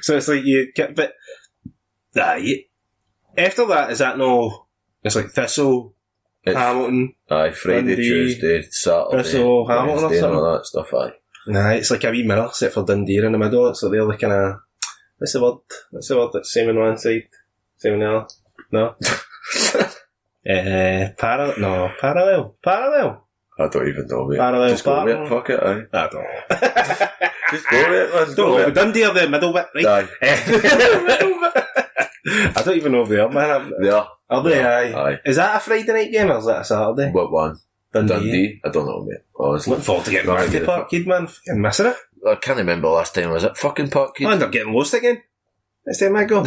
So it's like you get, but after that, is that no? It's like Thistle, Hamilton. Friday, Dundee, Tuesday, Saturday, Thistle, Hamilton, Wednesday, or something. and all that stuff. Nah, it's like a wee mirror set for Dundee in the middle. So they're like kind of what's the word? What's the word that's same on one side, same on the other? No. Parallel. I don't even know, mate. Parallel just go with it, fuck it, aye. I don't know. Just go with it, man. Don't know. Dundee are the middle bit, right? Aye. I don't even know if they are, man. They are. Are they? Yeah, Aye. Is that a Friday night game or is that a Saturday? What one? Dundee? I don't know, mate. Honestly. Looking forward to getting back to Parkhead, man. Fucking missing it. I can't remember last time. Was it fucking Parkhead? I end up getting lost again. Next time I go.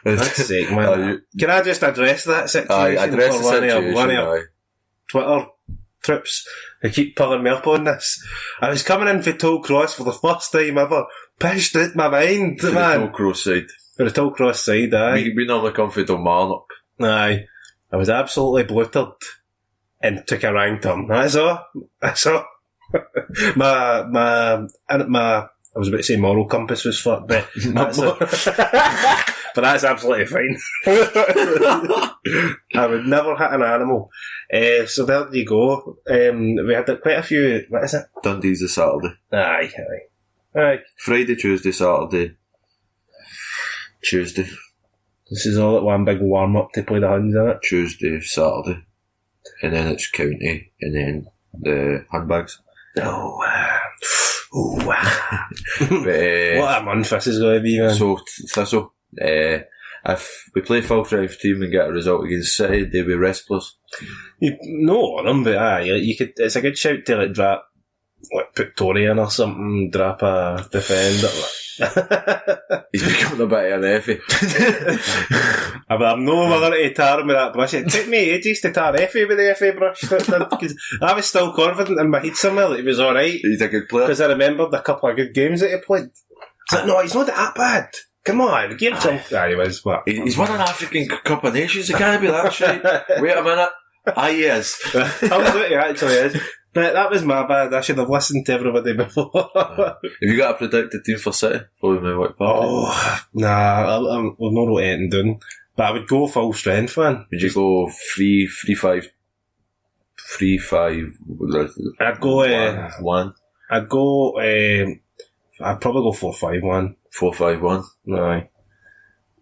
That's sake, man. Can I just address that situation? Address the situation. One of your Twitter trips who keep pulling me up on this. I was coming in for Toll Cross for the first time ever. Pissed out my mind, for man. The Toll Cross side. For the Toll Cross side, aye. We normally come for Kilmarnock. Aye. I was absolutely bloated and took a wrong turn. That's all. my I was about to say moral compass was fucked, but but that's absolutely fine. I would never hit an animal. So there you go. We had quite a few. What is it? Dundee's a Saturday. Aye. Friday, Tuesday, Saturday. Tuesday. This is all at one big warm up to play the Huns, isn't it? Tuesday, Saturday. And then it's County, and then the handbags. But, what a month this is going to be, man. So, Thistle, if we play full strength team and get a result against City, they'll be restless. No on them, but you could. It's a good shout to like drop, like put Tory in or something, drop a defender. He's becoming a bit of an Effie. I'm no mother to tar him with that brush. It took me ages to tar Effie with the Effie brush, because I was still confident in my head somewhere that he was alright. He's a good player. Because I remembered a couple of good games that he played. It's like, no, he's not that bad. Come on, give him some. He was, what? He's won an African Cup of Nations, he can't be that shit. Wait a minute. He is. Absolutely, actually is. But that was my bad. I should have listened to everybody before. Have you got a predicted team for City? Probably my party. Nah, we've not wrote anything down. But I would go full strength, man. Would you go 3-5? 3-5. I'd go 1. I'd go. I'd probably go 4-5-1. 4-5-1. Aye.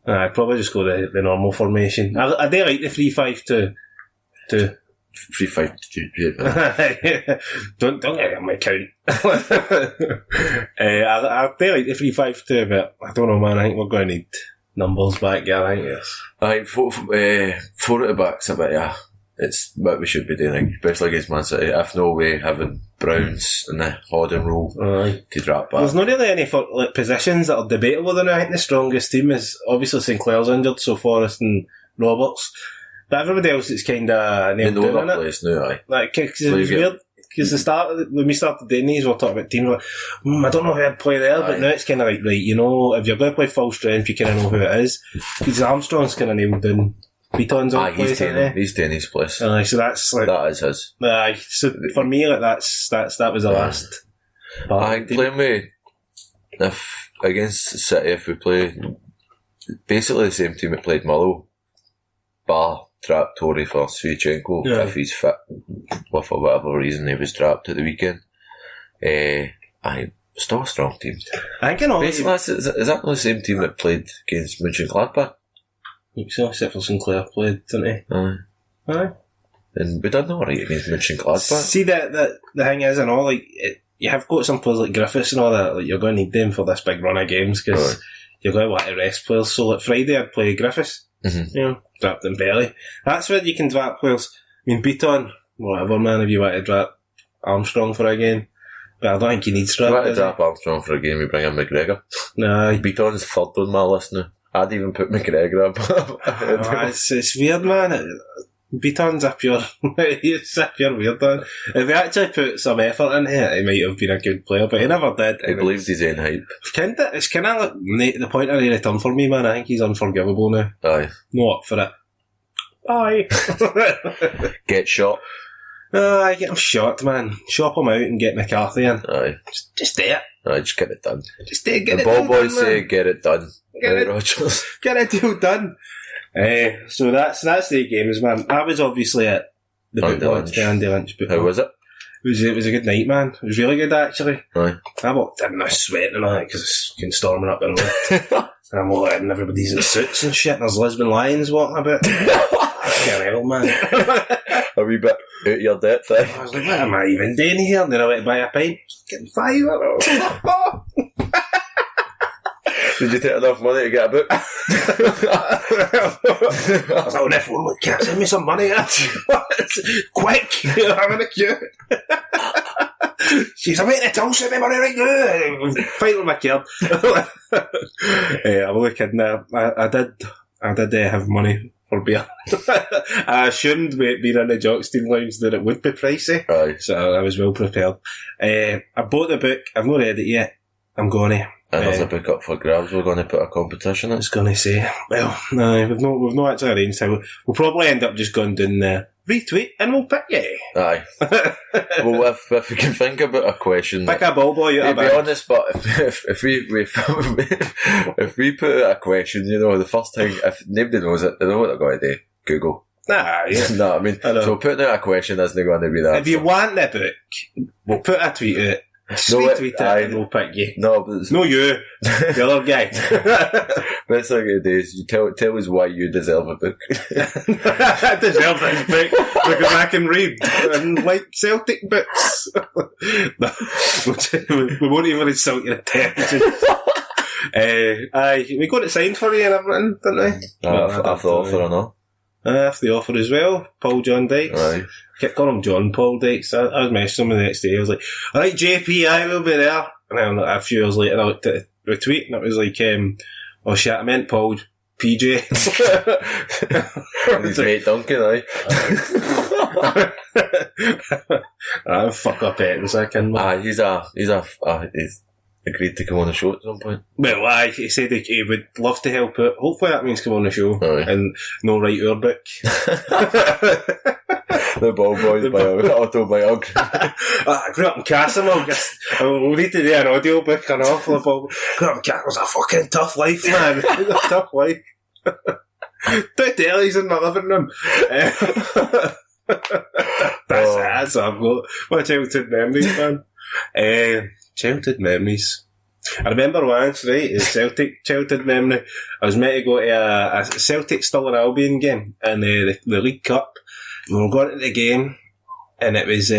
I'd probably just go the normal formation. I do like the 3-5-2. 3-5-2. Don't get my count. I do like the 3-5-2, but I don't know, man. I think we're going to need numbers back, yeah, I think, yes. I think 4 at the back's a bit, it's what we should be doing, especially against Man City. If no way, having Browns in the holding role to drop back. There's not really any positions that are debatable though now. I think the strongest team is obviously Sinclair's injured, so Forrest and Roberts. But everybody else is kind of nailed down, isn't it? Place now, aye. Like, cause it was weird. Because when we started doing these, we were talking about teams like, I don't know who I'd play there, but now it's kind of like, right, you know, if you're going to play full strength, you kind of know who it is. Because Armstrong's kind of nailed down. Beaton's on place, he's taking his place. So that's like... That is his. So for me, like, that was the last. I think playing with, if against City, if we play basically the same team that played Motherwell, bar trapped Tory for Sviatchenko if he's fit, well, for whatever reason he was trapped at the weekend. I think Still a strong team. I think in all Basically, is that not the same team that played against Mönchengladbach? I think so. Except for Sinclair played, didn't he? Aye. And we done alright against Mönchengladbach. See, the thing is, and all, like, you have got some players like Griffiths and all that, like, you're going to need them for this big run of games, because you're going to want to rest players. So, like, Friday I'd play Griffiths, drop them belly. That's where you can drop players. I mean, Beaton, whatever, man, if you want to drop Armstrong for a game. But I don't think he needs If you want to does drop Armstrong for a game, we bring in McGregor. Nah, Beaton's third on my list now. I'd even put McGregor up. it's weird, man. Beaton's a pure, he's a pure weird one. If he actually put some effort in it, he might have been a good player, but he never did. He believed his own hype. It's kind of like the point of the return for me, man. I think he's unforgivable now. Aye. No up for it. Aye. Get shot. I get him shot, man. Shop him out and get McCarthy in. Aye. Just do it. Aye, just get it done. Just do it. Get the it done. Ballbhoys say get it done. Get it, Rogers. Get a deal done. So that's the 8 games, man. I was obviously at the boot launch, the Andy Lynch boot. How was it? It was a good night, man. It was really good, actually. Aye. I walked in and I was sweating and all that because it's fucking storming up the road. And I'm walking in, everybody's in suits and shit, and there's Lisbon Lions walking about. Fucking hell, man. A wee bit out of your depth, eh? I was like, what am I even doing here? And then I went to buy a pint. Getting five. Did you take enough money to get a book? I was on the phone, like, can't send me some money. Quick, I'm in a queue. She's about to tell send me money right now. Fight with my kid. I'm only kidding there. I did have money for beer. I assumed being in the Jockstein Lounge that it would be pricey. Aye. So I was well prepared. I bought the book. I've not read it yet. I'm going to. And there's a book up for grabs. We're going to put a competition I in. was going to say, well, no, we've not actually arranged how. We'll probably end up just going down the retweet and we'll pick you. Aye. Well, if we can think about a question, pick a ball boy. To be honest, but if we put out a question, you know, the first thing, if nobody knows it, they know what they're going to do. Google. Nah, yeah. No, I mean, so putting out a question isn't going to be that. If you want the book, we'll put a tweet out. Tweet it and we'll pick you. No, but no, you. The other guy. Best thing to do is you tell us why you deserve a book. I deserve this book because I can read and like Celtic books. No, we won't even insult your intelligence. We got it signed for you and everything, didn't we? After the offer or not? After the offer as well, Paul John Dykes. Aye. Kept calling him John Paul Dykes. I was messaging him the next day. I was like, alright, JP, I will be there. And then a few hours later, I looked at the tweet and it was like, oh shit, I meant Paul PJ. And his mate Duncan, aye. I'll fuck up it in a second. He's agreed to come on the show at some point. Well, he said he would love to help out. Hopefully that means come on the show and no write our book. The Ballbhoys autobiography. I grew up in Castlemore. We'll need to do an audio book and all for the Ball. Grew up in Castlemore. It was a fucking tough life, man. It was a tough life. 2 tellies in my living room. That's what I've got. My childhood memories, man. Childhood memories. I remember once, right, the Celtic childhood memory. I was meant to go to a Celtic Stirling Albion game in the League Cup. We were going to the game, and it was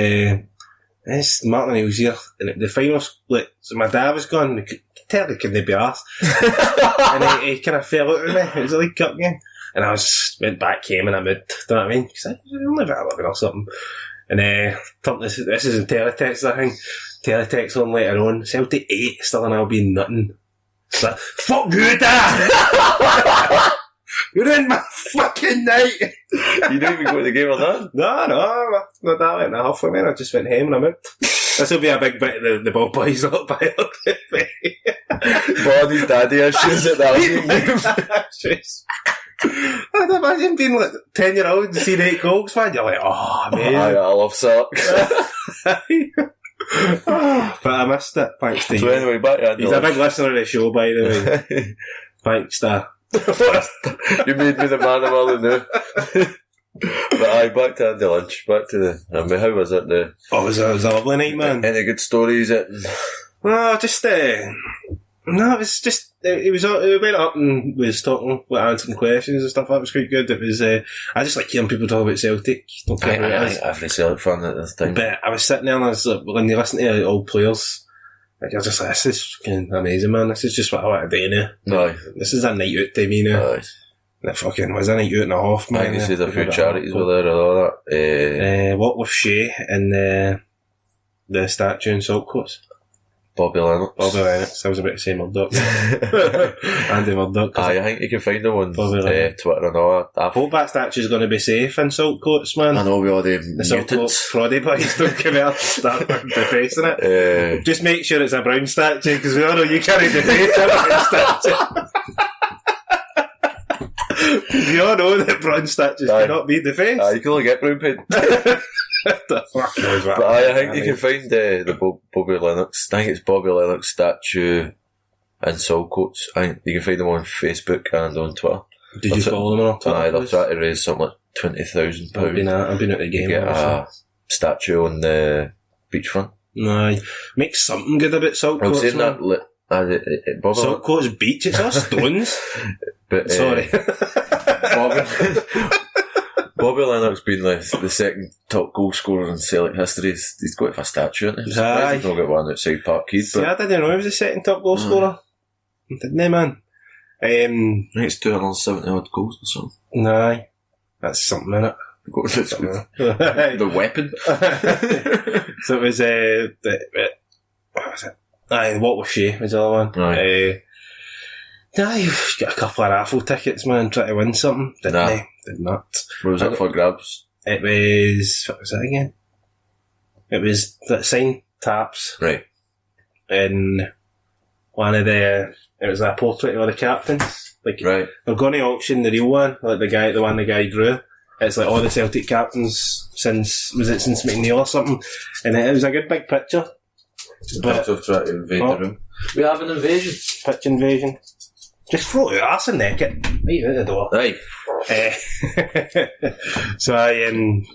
Martin O'Neill's here, and the final split. So my dad was gone. He could tell he couldn't be arsed, and he kind of fell out of me. It was a League Cup game, and I went back home in a mood. Do you know what I mean? Because I only about 11 or something. And this is in teletext, I think. Teletext on later on. Celtic 8, Stirling Albion nothing. It's like, fuck you, Dad! You're in my fucking night! You didn't even go to the game or that? No, my dad went half with me and I just went home and I'm out. This will be a big bit of the Ballbhoys up by Bonnie's daddy issues at the Albion games. I'd imagine being like 10-year-old and seeing 8 goals, man. You're like, oh, man. I love socks. But I missed it, thanks to you. So anyway, back to He's a big listener of the show, by the way. Thanks to... You made me the man of all the new. But back to Andy Lynch. Back to how was it? It was a lovely night, man. Any good stories? No, just no, it was just it went up and was talking, answering questions and stuff. That was quite good. It was I just like hearing people talk about Celtic. Don't care what it is. Every Celtic fan at this time. But I was sitting there and I was like, when you listen to old players, like, you're just like, this is fucking amazing, man. This is just what I want to do now. No. This is a night out to me now. Aye. And it fucking was a night out and a half, man. I think you said a few charities were there and all that. What with Shea and the statue in Saltcoats. Bobby Lennox. I was about to say Murdoch. Andy Murdoch. I think you can find them on Bobby Twitter and all that. I hope that statue's going to be safe in Saltcoats, man. I know we all the Saltcoats mutants. Proddy boys don't come out and start defacing it. Just make sure it's a brown statue, because we all know you can't deface a brown statue. You all know that bronze statues cannot be defaced. You can only get brown paint. But I think you can find the Bobby Lennox. I think it's Bobby Lennox statue in Saltcoats. I think you can find them on Facebook and on Twitter. Did you follow them on Twitter? Aye, they're trying to raise something like £20,000. I've been at the game. Get a statue on the beachfront. Aye, make something good about Saltcoats. I'm saying man. that. Saltcoats beach, it's all stones. But sorry. Bobby Lennox being the second top goal scorer in Celtic history, he's got a statue in it. He's not got one outside Parkhead. See, I didn't know he was the second top goal scorer. Didn't he, man? I think it's 270 odd goals or something. Aye. That's something, innit? The weapon. So it was, what was it? Aye, What Was She was the other one. Aye. You've got a couple of raffle tickets, man, trying to win something. Didn't they? Did not. What was it for grabs? It was, what was it again? It was the signed taps. Right. In one of it was a portrait of the captains. Like, right. They're going to auction the real one, like the one the guy drew. It's like all the Celtic captains since McNeil or something. And it was a good big picture. But trying to invade the room. We have an invasion. Pitch invasion. Just throw your arse and neck it. Right out the door. Aye. So and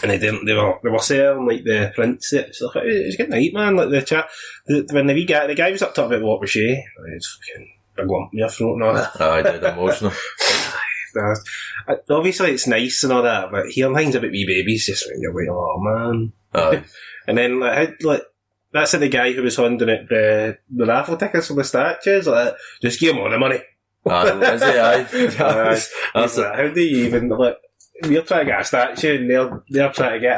they didn't. They were selling like the print sets. It was a good night, man. Like the chat. When the guy was up talking about What Was She, it's fucking big lump in your throat and all that. I did emotional. Obviously, it's nice and all that, but hearing things about wee babies just when you're like, oh man. And then that's the guy who was handing out the raffle tickets for the statues. Like, just give him all the money. Is he? Aye. How do you even we're trying to get a statue and they're trying to get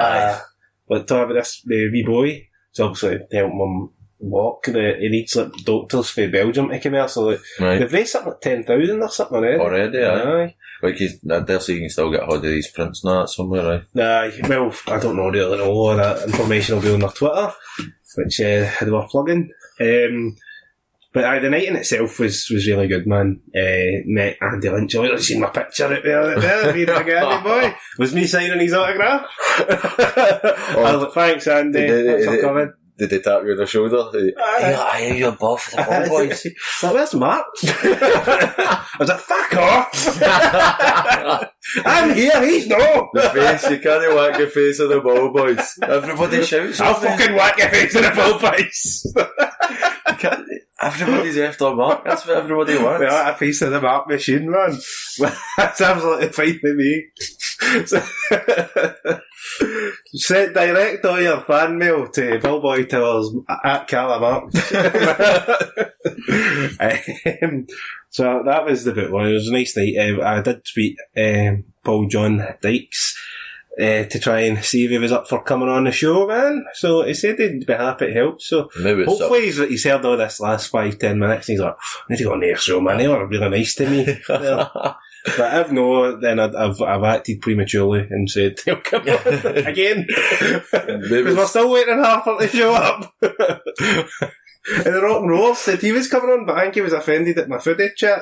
talk about this the wee boy. So obviously to help him walk. He needs doctors for Belgium to come here. So they've raised something like 10,000 or something already. Aye. Like I dare say you can still get hold of these prints and that somewhere. Aye. Well, I don't really know. All that information will be on their Twitter, which they were plugging. But the night in itself was really good, man. Met Andy Lynch. I've seen my picture out there. Being a Andy boy. Was me signing his autograph. I was like, thanks, Andy. Thanks for coming. Did they tap you on the shoulder? Aye, you're both for the Ballbhoys. So where's Mark? I was like, fuck off! I'm here, he's not! The face, you can't whack your face at the Ballbhoys. Everybody shouts. I'll fucking whack your face at the Ballbhoys! Everybody's after Mark, that's what everybody wants. Well, a piece of the Mark machine, man. That's absolutely fine with me. Send direct all your fan mail to Ballboy Towers at Calamark. So that was the bit one. It was a nice night. I did tweet Paul John Dykes to try and see if he was up for coming on the show, man. So he said he'd be happy to help. So hopefully he's heard all this last 5-10 minutes and he's like, I need to go on their show, man. They were really nice to me. But if no, then I've acted prematurely and said he'll come on again. Because we're still waiting on Harper to show up. And the Rock and Roll said he was coming on, but I think he was offended at my foodie chat.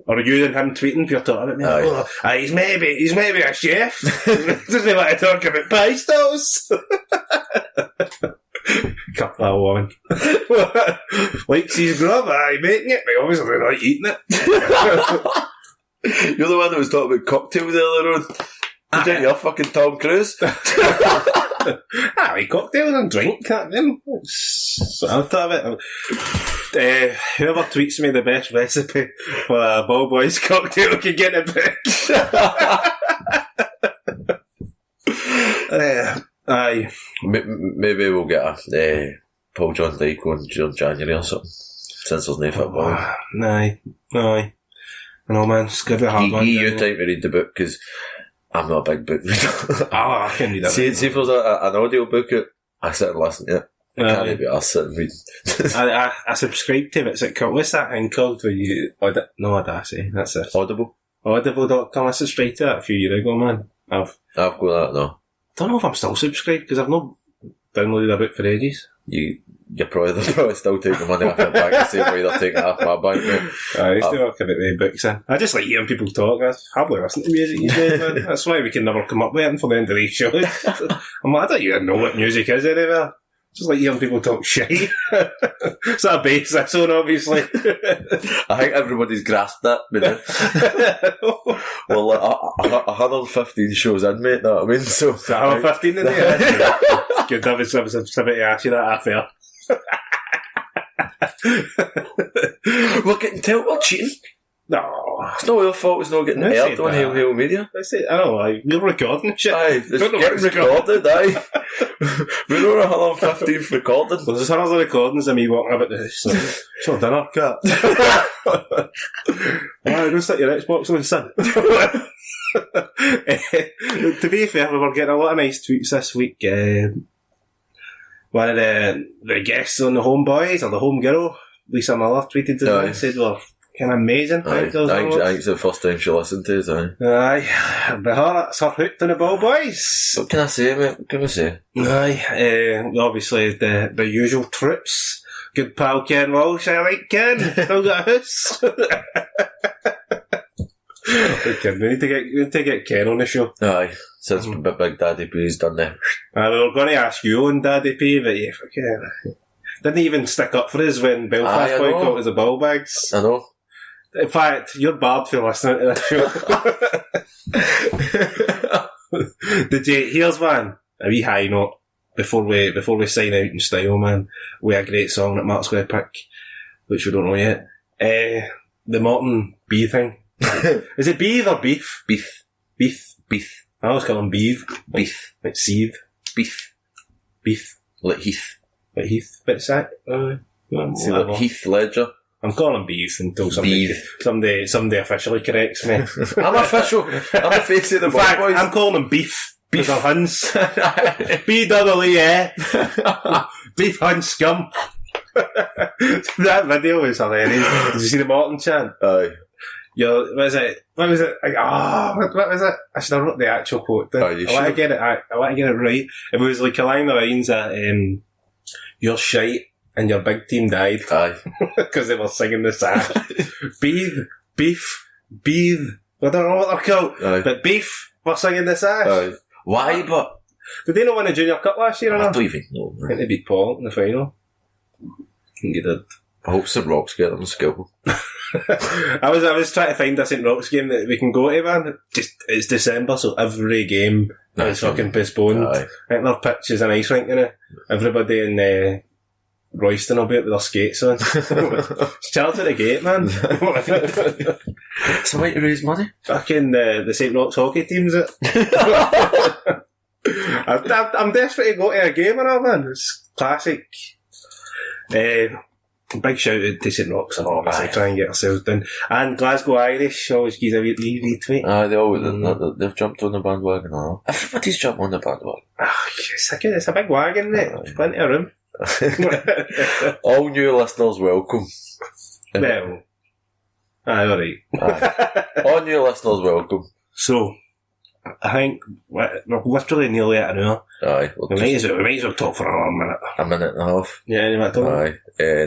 Or you and him tweeting, you're talking about me. He's maybe a chef. Doesn't want to talk about pie stalls. Couple of women. Likes his grub, making it, but obviously they're not eating it. You're the one that was talking about cocktails earlier on. You think you're fucking Tom Cruise? Like cocktails and drink, can't you? So I'll thought of it. Whoever tweets me the best recipe for a Ballbhoys cocktail can get a pick. Aye. Maybe we'll get a Paul John Dyke on January or something, since there's no football. Aye. I know, man. It's good to have one. You time to read the book, because I'm not a big book reader. I can read that. See if there's an audio book out, I sit and listen to it. I can't be asked sit and read. I subscribe to it. It's like, what's that thing called where you... Audacity. That's it. Audible? Audible.com. I subscribed to that a few years ago, man. I've got that now. don't know if I'm still subscribed, because I've not downloaded a book for ages. You're probably still taking money off your bank the same way they're taking half my bank, mate. I used to work about the books in. I just like hearing people talk. I hardly listen to music these days, man. That's why we can never come up with anything for the end of these shows. I'm like, I don't even know what music is anywhere. Just like hearing people talk shit. It's not a bass, that's on, obviously. I think everybody's grasped that, you know. Well, 115 shows in, mate, know what I mean? So 115 in there. Good, I was somebody to ask you that half there. We're getting told we're cheating. No. It's not your fault it's not getting aired on Hail Media. I don't know, you're recording shit. Aye, it's getting recorded, aye. We're on our 115th recording. Well, there's other recordings of me walking about the so dinner, cat. Alright, go stick your Xbox on, son. To be fair, we were getting a lot of nice tweets this week. One of the guests on the Homeboys, or the Home Girl, Lisa Miller, tweeted to me and said, well, kind of amazing. I think it's the first time she listened to it, Aye, but that's her hooked on the Ballbhoys. What can I say, mate? What can I say? Aye, obviously the usual troops. Good pal Ken Walsh, I like Ken. Still got a house. Okay, we need to get Ken on the show. Aye, since Big Daddy B's done that. We were going to ask you on Daddy P, but yeah, fucking didn't even stick up for us when Belfast boycotted the ball bags. I know. In fact, you're barred for listening to this show. Here's one, a wee high note before we sign out in style, man. We had a great song that Mark's going to pick, which we don't know yet. The Morton bee thing. Is it beef or beef? Beef. I always call him beef. Beef. Like Seethe. Beef. Like Heath. Like Heath. Bit sack. See, like Heath Ledger. I'm calling him beef until somebody officially corrects me. I'm official. I'm the face of the Ballbhoys. I'm calling him beef. Beef Huns. B-double-E-F. Beef Huns scum. That video was hilarious. Did you see the Morton chant? Aye. What was it? What was it? What was it? I should have wrote the actual quote down. I want to get it right. It was like along the lines that you're shite and your big team died. Aye. Because they were singing the song. Beef. I don't know what they're called. Aye. But beef were singing the song. Aye. Why? But did they not win the Junior Cup last year or not? I don't even know. I think they beat Paul in the final. I think they did. I hope St Rock's get them skill. I was trying to find a St Rock's game that we can go to, man. It's December, so every game is fucking postponed. Aye. I think their pitch is an ice rink, innit? Everybody in Royston will be out with their skates on. It's charged at the gate, man. It's a way to raise money. Fucking the St Rock's hockey team's it. I'm desperate to go to a game and all, man. It's classic. Big shout out to St Rock's and obviously try and get ourselves done. And Glasgow Irish always gives a wee tweet. They've jumped on the bandwagon now. Everybody's jumped on the bandwagon. It's a big wagon, mate. There's plenty of room. All new listeners welcome. Well, alright. All new listeners welcome. So, I think we're literally nearly at an hour. Aye. We might as well talk for another minute. A minute and a half. Yeah, any minute talk? Aye.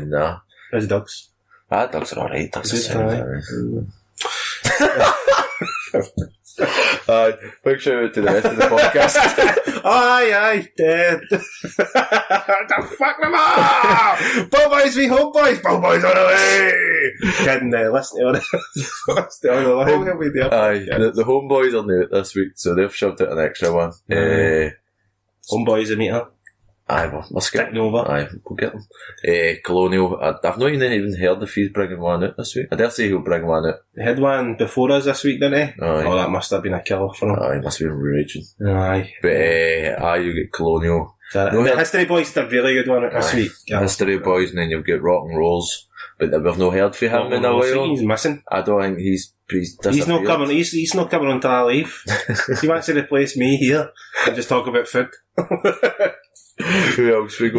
Nah. How's the dogs? Dogs are alright. Dogs are sound. Big shout out to the rest of the podcast. Aye. Fuck them all! Ballbhoys v Homeboys! Ballbhoys on the way! Kidding, listen to the Homeboys are new this week, so they've shoved out an extra one. Homeboys a meter. Aye, we'll skip Taking over. Aye, we'll get them. Colonial, I've not even heard if he's bringing one out this week. I dare say he'll bring one out. He had one before us this week, didn't he? Aye. Oh, that must have been a killer for him. Aye, must have been raging. Aye. But, you get Colonial. The History Boys did a really good one this week. Yeah. History Boys, and then you've got Rock and Rolls. But we've not heard from him in a while. He's missing. I don't think he's He's not coming. He's not coming until I leave. He wants to replace me here and just talk about food. Who else we got?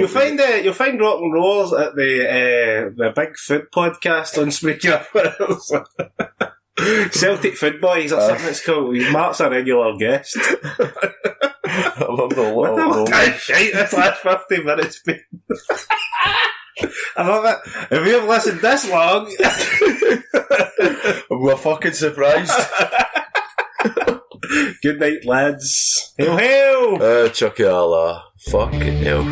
You'll find Rock and Rolls at the Big Food Podcast on Spreaker. Celtic Food Boys or something it's called. Mark's a regular guest. I love the What the kind of shite this last 50 minutes been? I love it. If you've listened this long, we're fucking surprised. Good night, lads. Hail, hail! Chuck it all, fucking hell.